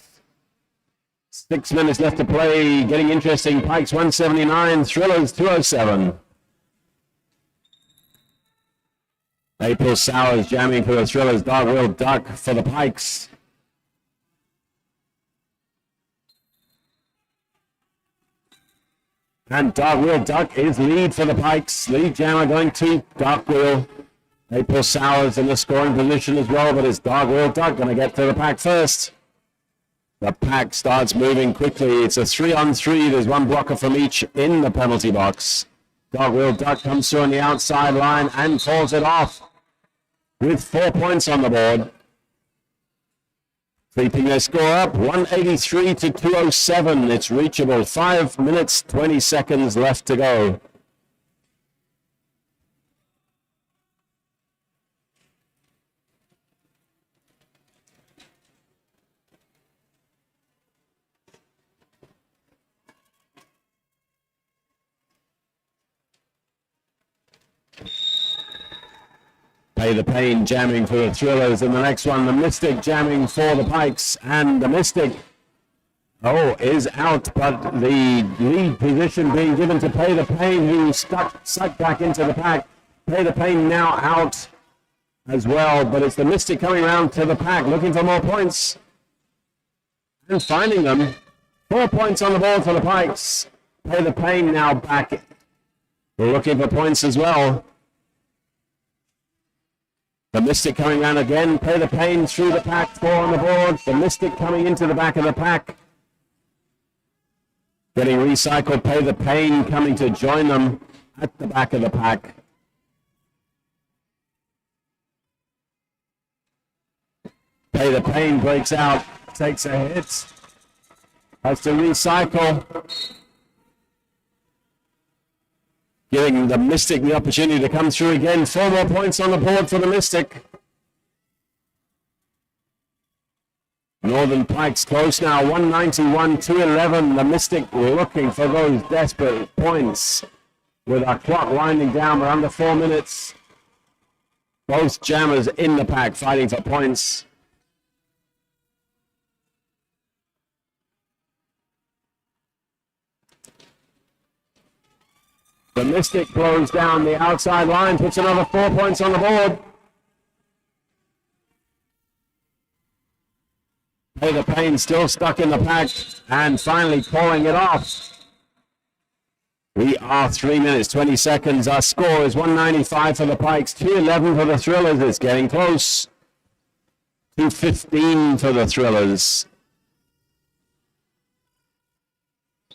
6 minutes left to play, getting interesting. Pikes 179, Thrillers 207. April Sowers jamming for the Thrillers, Dog Will Duck for the Pikes. And Dark Wheel Duck is lead for the Pikes. Lead jammer going to Dark Wheel. April Sowers in the scoring position as well, but it's Dark Wheel Duck going to get to the pack first. The pack starts moving quickly. It's a 3-on-3. There's one blocker from each in the penalty box. Dark Wheel Duck comes through on the outside line and calls it off with 4 points on the board. Keeping their score up, 183 to 207. It's reachable. 5 minutes, 20 seconds left to go. Pay the Pain jamming for the Thrillers, and the next one, the Mystic jamming for the Pikes, and the Mystic, is out, but the lead position being given to Pay the Pain, who sucked back into the pack. Pay the Pain now out as well, but it's the Mystic coming around to the pack, looking for more points, and finding them. 4 points on the board for the Pikes. Pay the Pain now back, looking for points as well. The Mystic coming around again. Pay the Pain through the pack, 4 on the board. The Mystic coming into the back of the pack. Getting recycled. Pay the Pain coming to join them at the back of the pack. Pay the Pain breaks out, takes a hit. Has to recycle. Giving the Mystic the opportunity to come through again. 4 more points on the board for the Mystic. Northern Pikes close now, 191 to 11. The Mystic looking for those desperate points. With our clock winding down, we're under 4 minutes. Both jammers in the pack fighting for points. The Mystic blows down the outside line, puts another 4 points on the board. Pay the Pain still stuck in the pack and finally calling it off. We are 3 minutes, 20 seconds. Our score is 195 for the Pikes, 211 for the Thrillers. It's getting close. 215 for the Thrillers.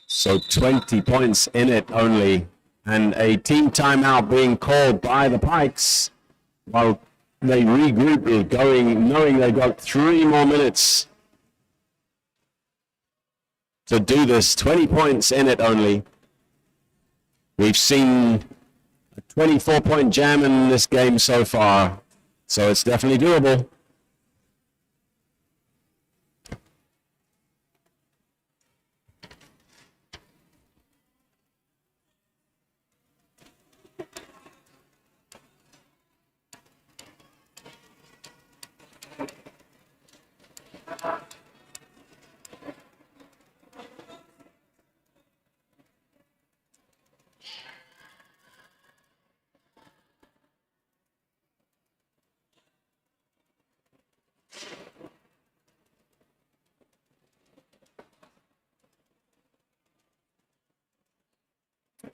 So 20 points in it only. And a team timeout being called by the Pikes while they regroup, knowing they've got 3 more minutes to do this. 20 points in it only. We've seen a 24-point jam in this game so far, so it's definitely doable.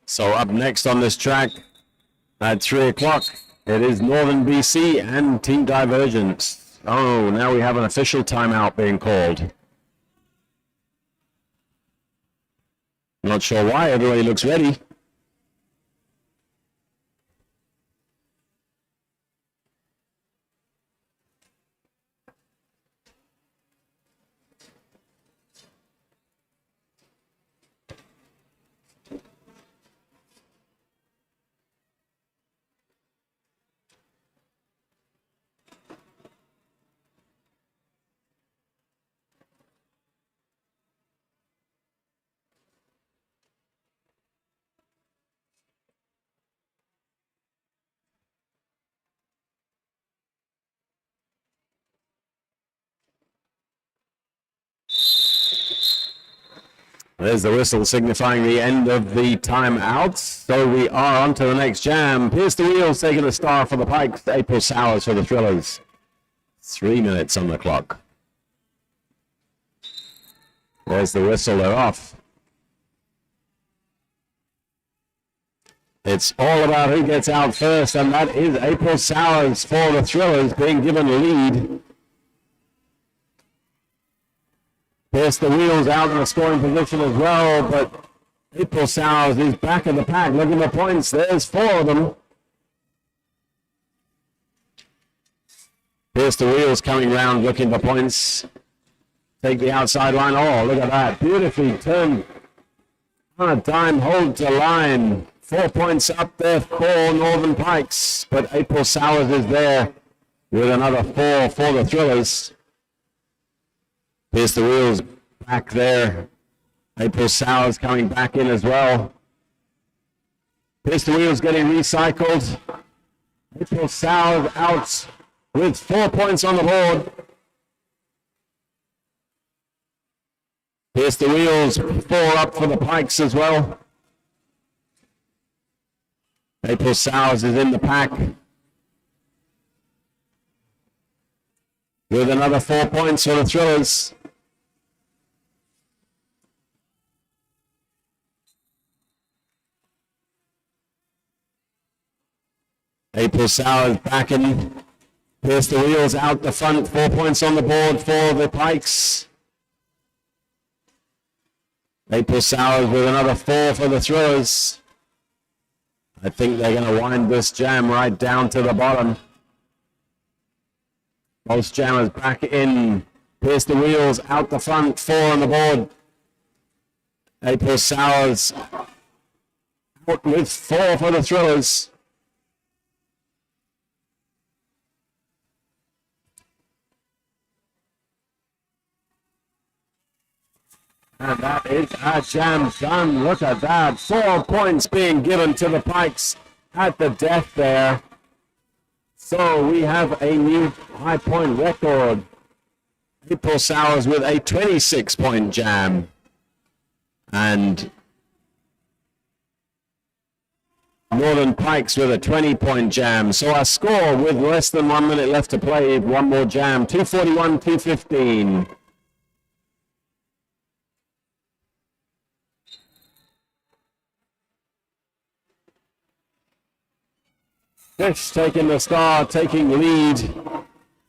So up next on this track at 3 o'clock, it is Northern BC and Team Divergence. Oh, now we have an official timeout being called. Not sure why, everybody looks ready. There's the whistle signifying the end of the timeout. So we are on to the next jam. Pierce the Wheels taking the star for the Pikes. April Sours for the Thrillers. 3 minutes on the clock. There's the whistle, they're off. It's all about who gets out first, and that is April Sours for the Thrillers being given a lead. Pierce the Wheels out in the scoring position as well, but April Sours is back in the pack. Look at the points. There's 4 of them. Pierce the Wheels coming round looking for points. Take the outside line. Oh, look at that. Beautifully turned on a dime, hold to line. 4 points up there for Northern Pikes, but April Sours is there with another 4 for the Thrillers. Pierce the Wheels back there. April Sours coming back in as well. Pierce the Wheels getting recycled. April Sours out with 4 points on the board. Pierce the Wheels 4 up for the Pikes as well. April Sours is in the pack with another 4 points for the Thrillers. April Sours back in. Pierce the Wheels out the front. 4 points on the board for the Pikes. April Sours with another 4 for the Thrillers. I think they're going to wind this jam right down to the bottom. Most jammers back in. Pierce the Wheels out the front. 4 on the board. April Sours out with 4 for the Thrillers. And that is our jam done. Look at that. 4 points being given to the Pikes at the death there. So we have a new high point record. April Sours with a 26-point jam. And Northern Pikes with a 20-point jam. So our score with less than 1 minute left to play, one more jam, 241-215. Fish taking the star, taking lead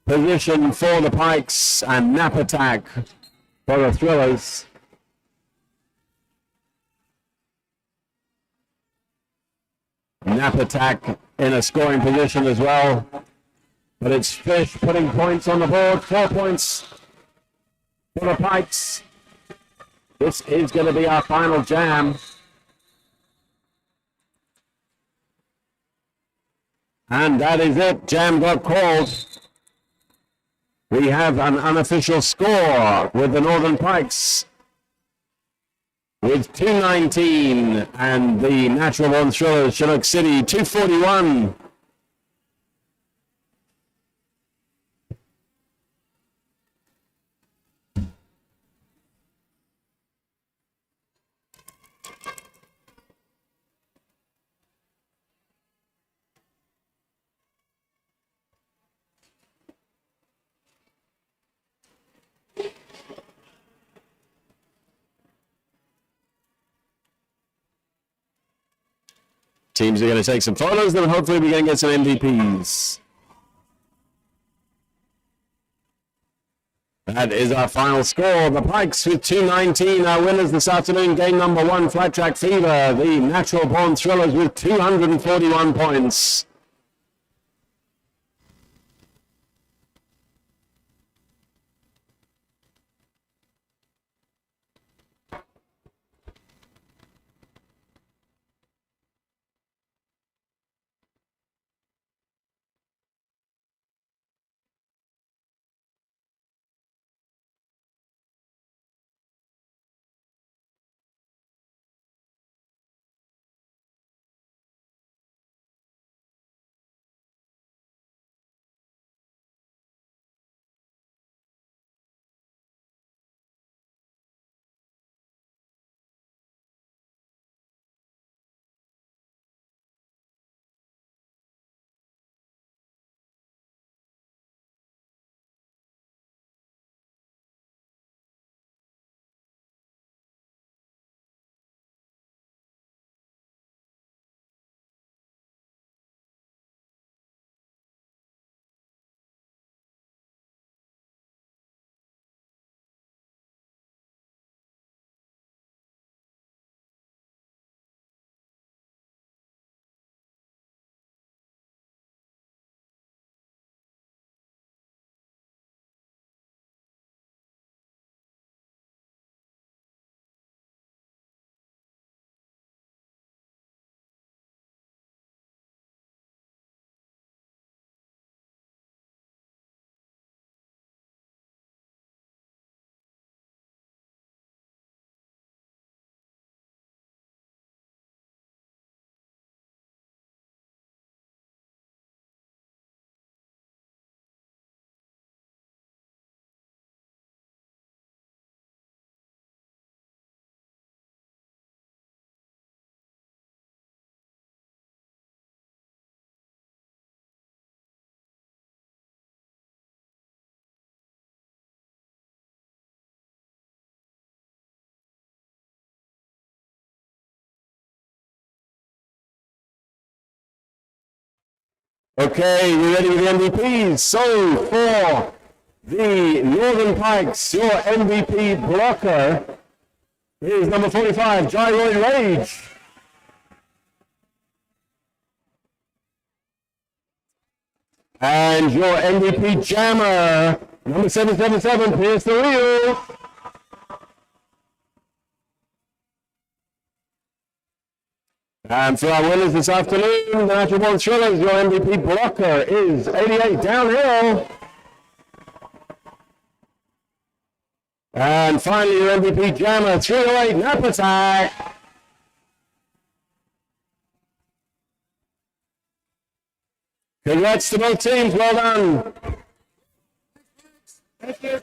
position for the Pikes, and Nap Attack for the Thrillers. Nap Attack in a scoring position as well, but it's Fish putting points on the board. 4 points for the Pikes. This is going to be our final jam. And that is it. Jam got called. We have an unofficial score with the Northern Pikes with 219 and the Natural Born Thrillers Chinook City 241. Teams are going to take some photos, then hopefully we're going to get some MVPs. That is our final score. The Pikes with 219 are winners this afternoon. Game number 1, Flat Track Fever. The Natural Born Thrillers with 241 points. Okay, we're ready with the MVPs. So for the Northern Pikes, your MVP blocker is number 45, Gyroid Rage. And your MVP jammer, number 777, Pierce the Wheel. And for our winners this afternoon, the Natural Born Thrillers, your MVP blocker is 88 Downhill. And finally, your MVP jammer, 308 Nap Attack. Congrats to both teams, well done. Thank you.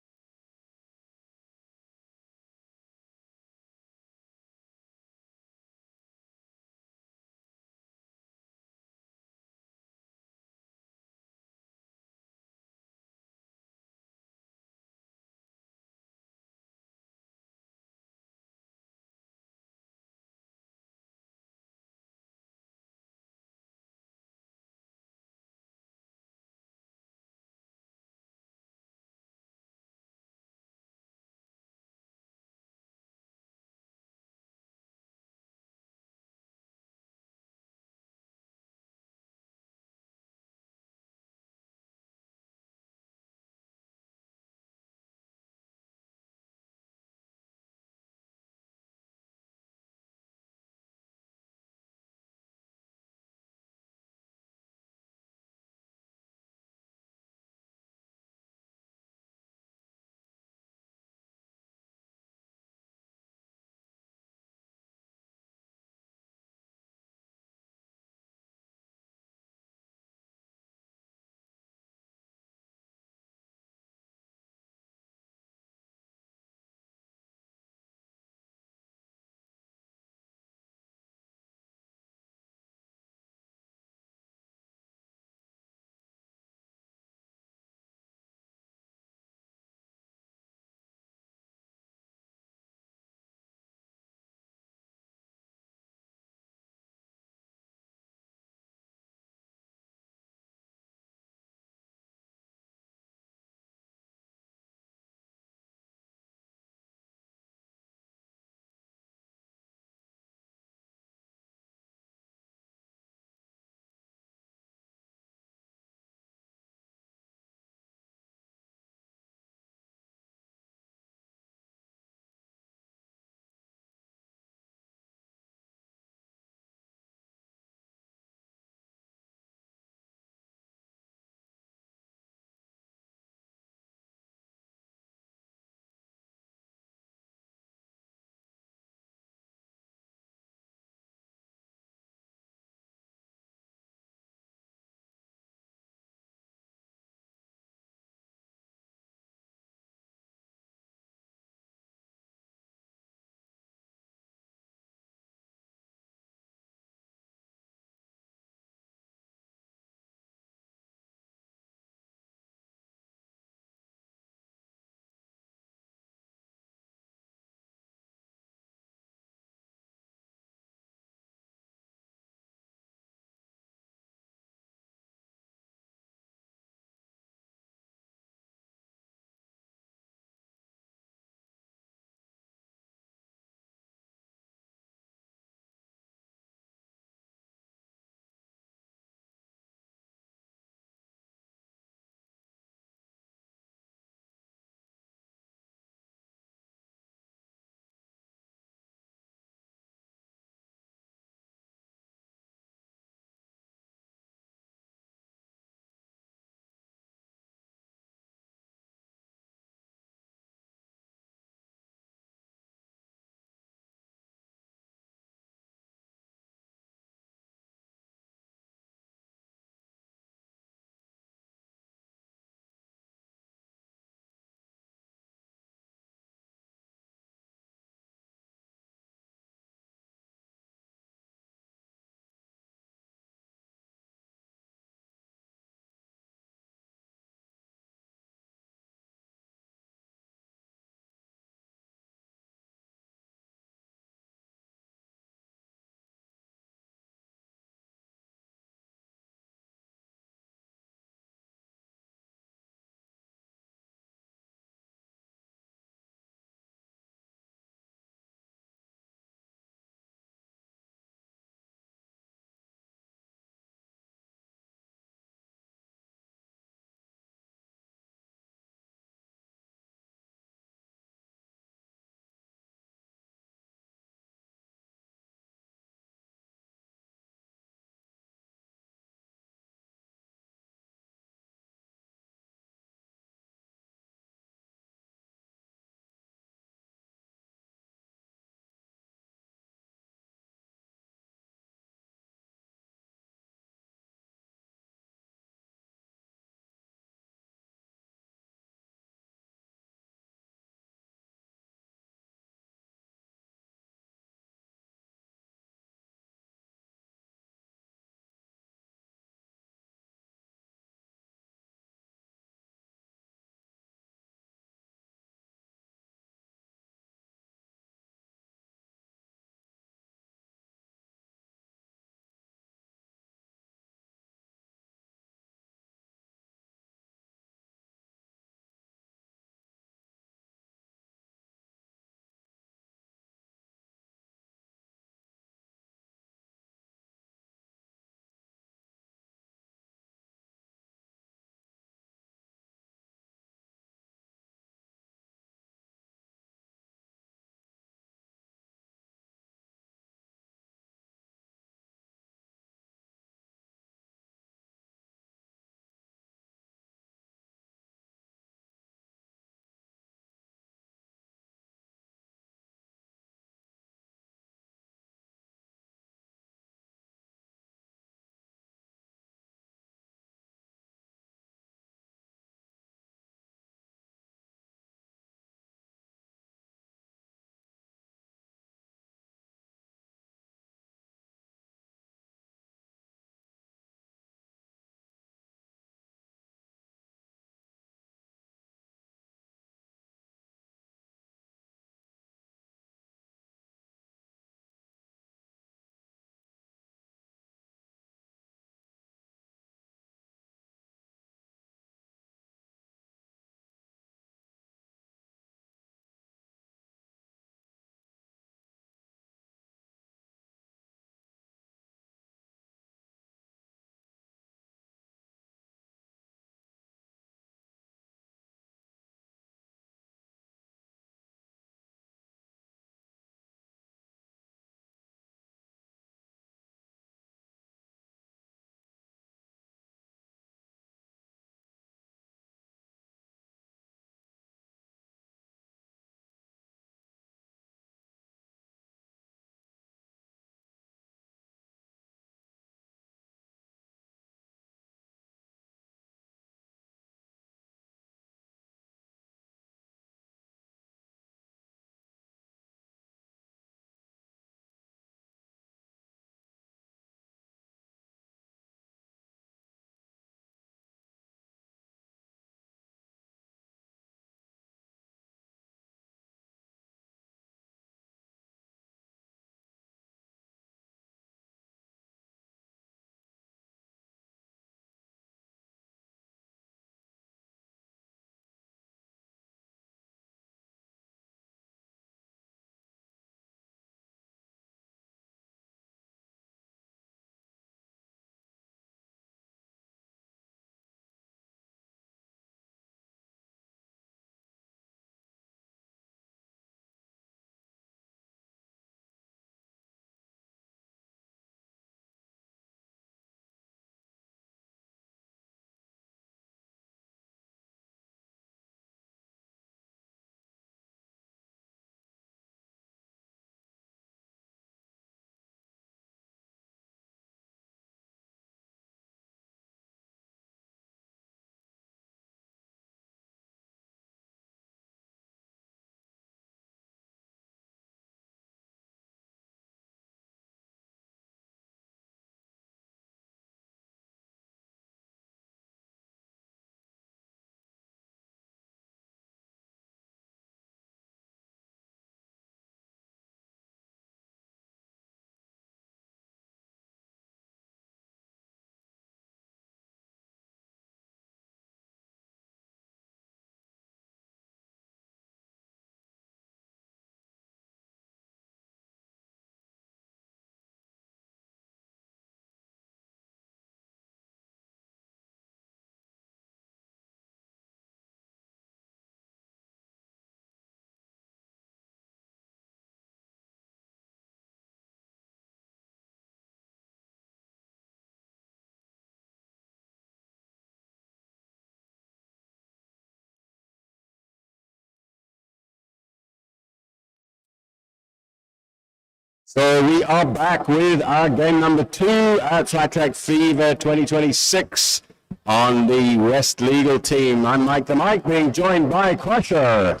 So we are back with our game number 2 at Flat Track Fever 2026 on the West Legal team. I'm Mike the Mike, being joined by Crusher.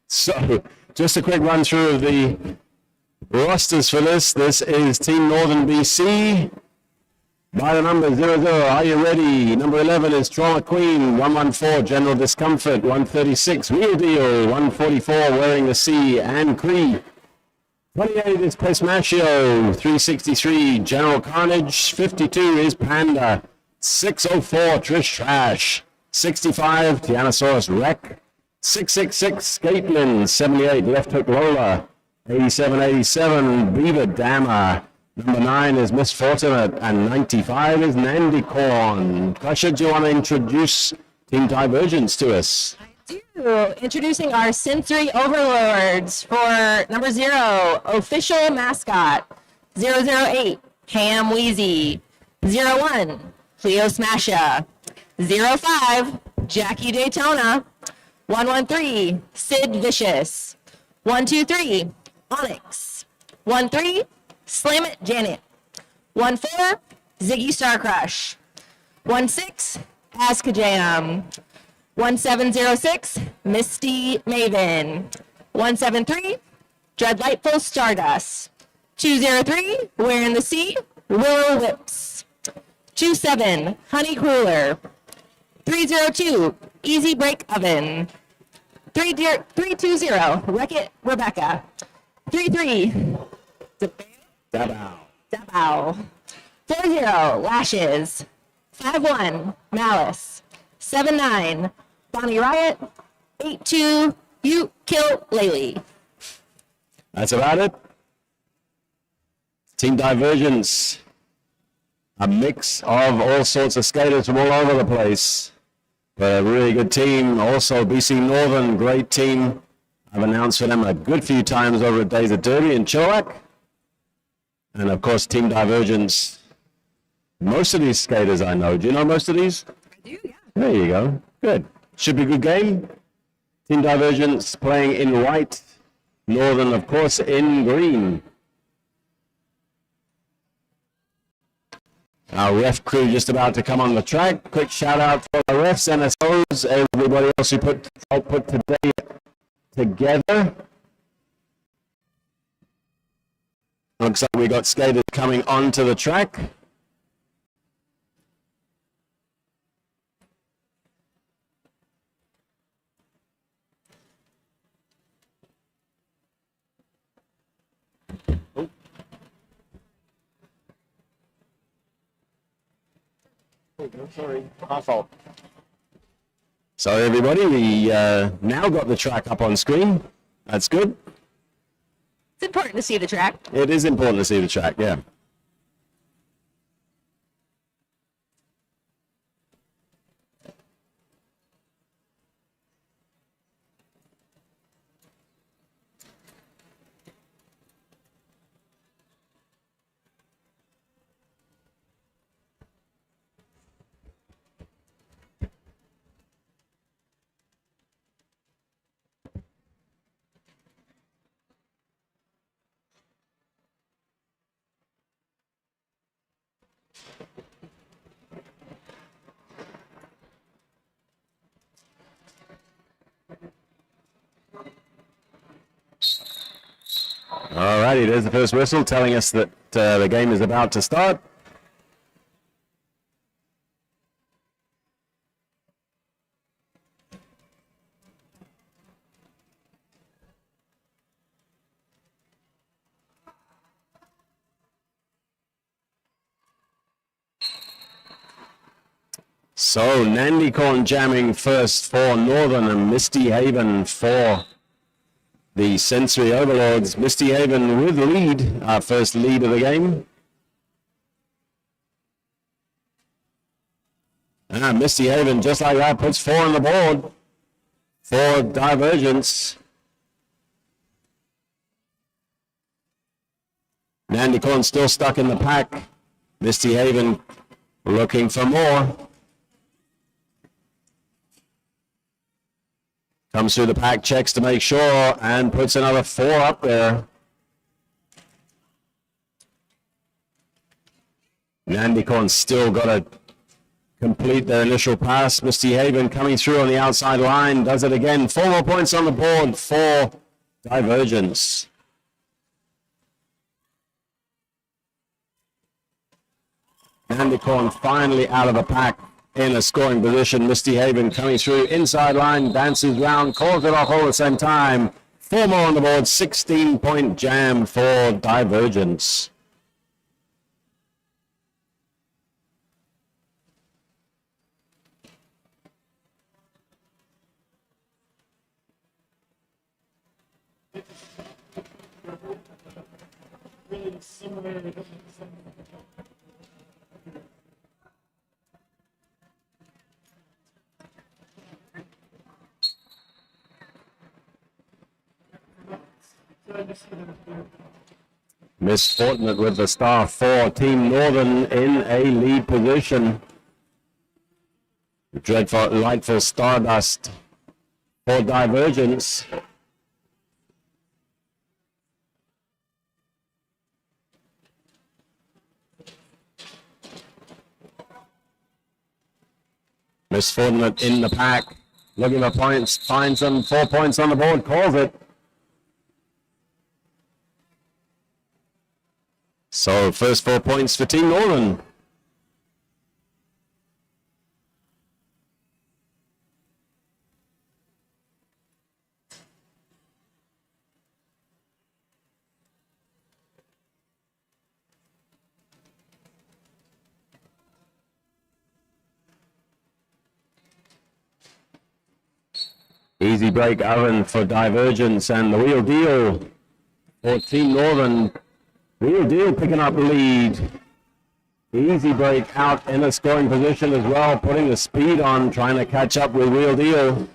So just a quick run through of the rosters for this. This is Team Northern BC. By the number 00, are you ready? Number 11 is Trauma Queen, 114, General Discomfort, 136, Real Deal, 144, Wearing the Sea, and Cree. 28 is Pesmachio, 363, General Carnage, 52 is Panda, 604, Trish Trash, 65, Tyrannosaurus Wreck, 666, Caitlin, 78, Left Hook Lola, 87, Beaver Dammer, number 9 is Miss Fortunate, and 95 is Nandy Corn. Crusher, do you want to introduce Team Divergence to us? Introducing our sensory overlords for number 0, official mascot, 008, Cam Wheezy, 01, Cleo Smasha, 05, Jackie Daytona, 113, Sid Vicious, 123, Onyx, 13, Slam It Janet, 14, Ziggy Starcrush, 16, Askajam, 1706, Misty Maven, 173, Dreadlightful Stardust, 203, Wearing the Sea, Willow Whips, 27, Honey Cooler, 302, Easy Break Oven, 320, Wreck It Rebecca, 33, Dabao, 40, Lashes, 51, Malice, 79, Bonnie Riot, 82, You Kill Laylee. That's about it. Team Divergence, a mix of all sorts of skaters from all over the place. But a really good team. Also, BC Northern, great team. I've announced for them a good few times over at Days of Derby in Chilliwack. And of course, Team Divergence. Most of these skaters I know. Do you know most of these? I do, yeah. There you go. Good. Should be a good game. Team Divergence playing in white. Northern, of course, in green. Our ref crew just about to come on the track. Quick shout out for the refs, NSOs, everybody else who helped put today together. Looks like we got skaters coming onto the track. Sorry, my fault. So everybody, we now got the track up on screen. That's good. It's important to see the track. It is important to see the track, yeah. Alrighty, there's the first whistle telling us that the game is about to start. So, Nandycorn jamming first for Northern and Misty Haven for the Sensory Overlords. Misty Haven with lead, our first lead of the game. Misty Haven, just like that, puts 4 on the board for Divergence. Nandycorn still stuck in the pack. Misty Haven looking for more. Comes through the pack, checks to make sure, and puts another 4 up there. Nandicorn still got to complete their initial pass. Misty Haven coming through on the outside line, does it again. 4 more points on the board for Divergence. Nandicorn finally out of the pack in a scoring position. Misty Haven coming through inside line, dances round, calls it off all at the same time. 4 more on the board, 16-point jam for Divergence. Miss Fortunate with the star 4. Team Northern in a lead position. Dreadful, Lightful Stardust for Divergence. Miss Fortunate in the pack, looking for points, finds them, 4 points on the board, calls it. So first 4 points for Team Northern. Easy break oven for Divergence, and the wheel deal for Team Northern. Wheel deal picking up the lead. Easy break out in a scoring position as well, putting the speed on, trying to catch up with wheel deal.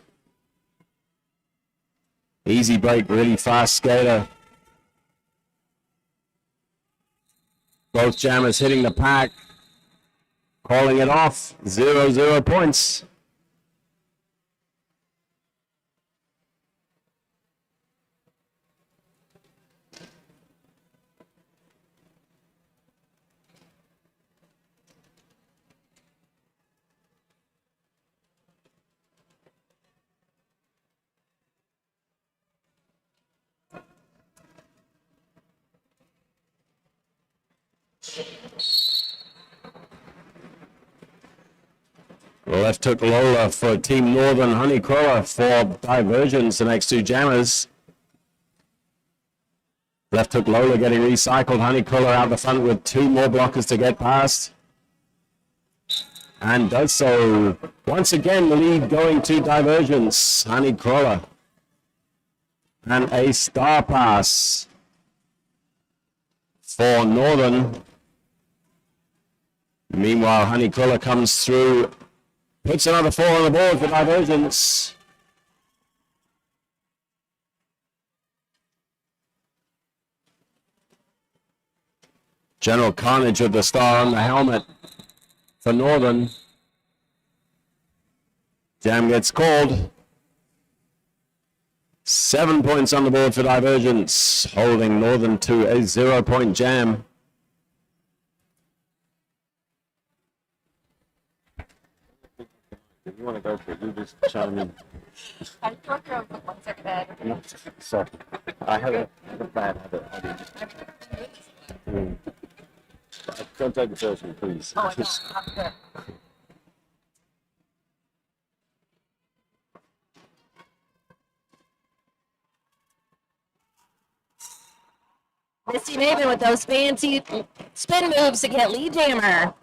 Easy break, really fast skater. Both jammers hitting the pack, calling it off, 0-0 points. Left hook Lola for Team Northern, Honey Crawler for Divergence, the next 2 jammers. Left hook Lola getting recycled, Honey Crawler out the front with 2 more blockers to get past. And does so. Once again, the lead going to Divergence, Honey Crawler. And a star pass for Northern. Meanwhile, Honey Crawler comes through, puts another 4 on the board for Divergence. General Carnage with the star on the helmet for Northern. Jam gets called. 7 points on the board for Divergence, holding Northern to a 0-point jam. If you want to go for it, you just chime in. I thought you were 1 second ahead. No, sorry. I have a bad habit. Don't take it personally, please. Oh, I know. I'm good. Misty Maven with those fancy spin moves to get lead jammer.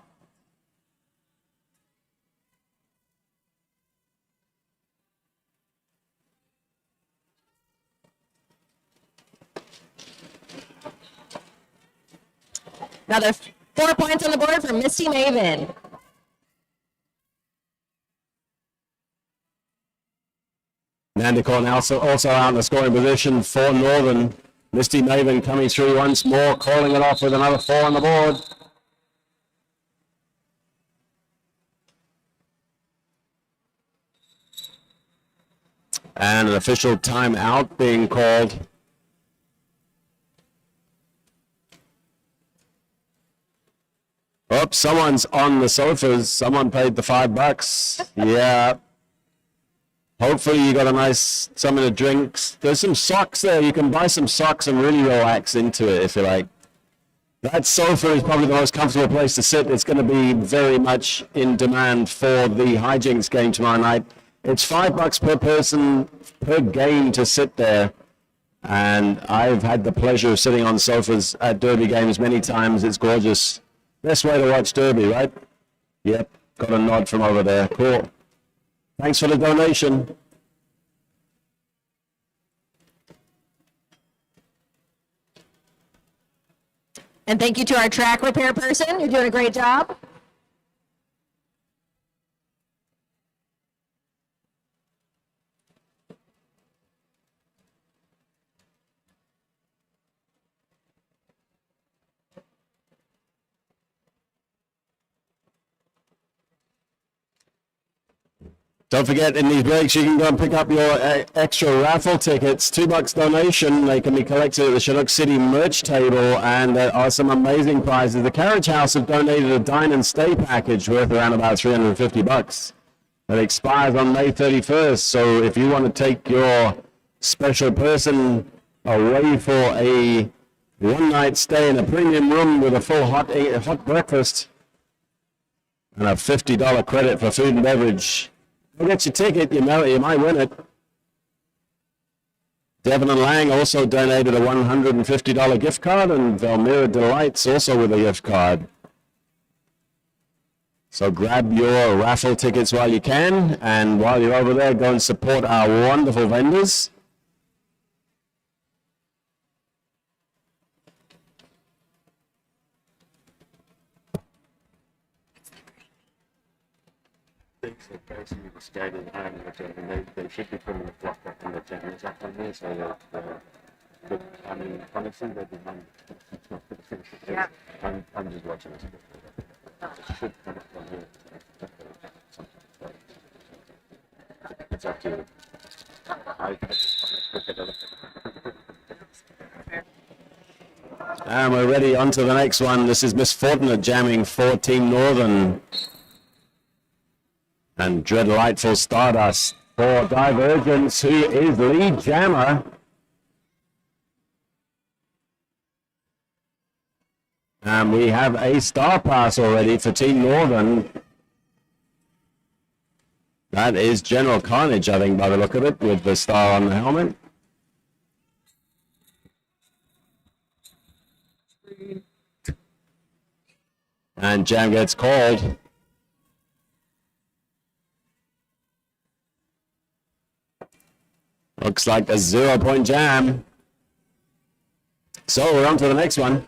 Another 4 points on the board for Misty Maven. Nandicorn also out in the scoring position for Northern. Misty Maven coming through once more, calling it off with another 4 on the board. And an official timeout being called. Oops, someone's on the sofas. Someone paid the $5. Yeah. Hopefully you got a nice something to drink. There's some socks there. You can buy some socks and really relax into it if you like. That sofa is probably the most comfortable place to sit. It's going to be very much in demand for the hijinks game tomorrow night. It's $5 per person per game to sit there. And I've had the pleasure of sitting on sofas at Derby games many times. It's gorgeous. Best way to watch Derby, right? Yep, got a nod from over there. Cool. Thanks for the donation. And thank you to our track repair person. You're doing a great job. Don't forget, in these breaks, you can go and pick up your extra raffle tickets. $2 donation. They can be collected at the Chinook City merch table, and there are some amazing prizes. The Carriage House have donated a dine and stay package worth around about $350. That expires on May 31st. So if you want to take your special person away for a one-night stay in a premium room with a full hot breakfast and a $50 credit for food and beverage, go get your ticket, you might win it. Devon and Lang also donated a $150 gift card, and Valmira Delights also with a gift card. So grab your raffle tickets while you can, and while you're over there, go and support our wonderful vendors. Basically the skating home, and they should be putting the block up in the generals up on here, so that I mean, honestly, they've been yeah. I'm just watching this. It should come up on here. It's up to you. I just want to look at it. And we're ready on to the next one. This is Miss Fortunate jamming for Team Northern. And Dreadlightful Stardust for Divergence, who is lead jammer. And we have a star pass already for Team Northern. That is General Carnage, I think, by the look of it, with the star on the helmet. And jam gets called. Looks like a 0-point jam. So we're on to the next one.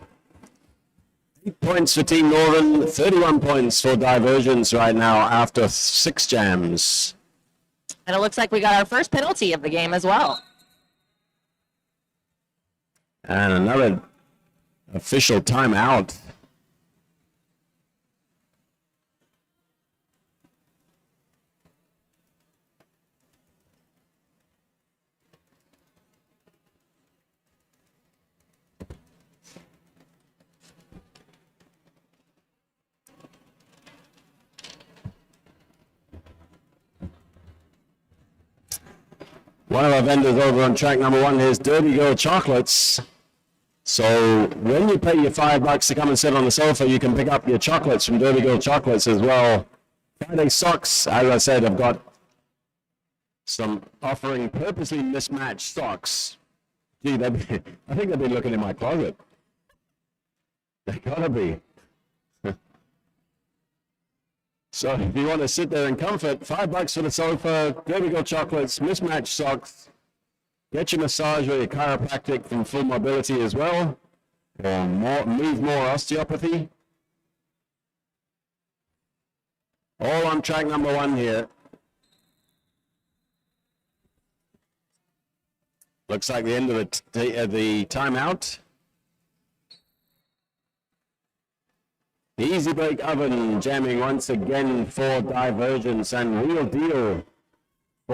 8 points for Team Northern, 31 points for Divergence right now after 6 jams. And it looks like we got our first penalty of the game as well. And another official timeout. One of our vendors over on track number 1 is Derby Girl Chocolates. So when you pay your $5 to come and sit on the sofa, you can pick up your chocolates from Derby Girl Chocolates as well. Friday socks, as I said, I've got some offering purposely mismatched socks. Gee, I think they've been looking in my closet. They gotta be. So if you want to sit there in comfort, $5 for the sofa, Derby Girl Chocolates, mismatched socks, get your massage or your chiropractic from Full Mobility as well, or Move More Osteopathy. All on track number 1 here. Looks like the end of the timeout. The Easy Bake Oven jamming once again for Divergence, and Real Deal for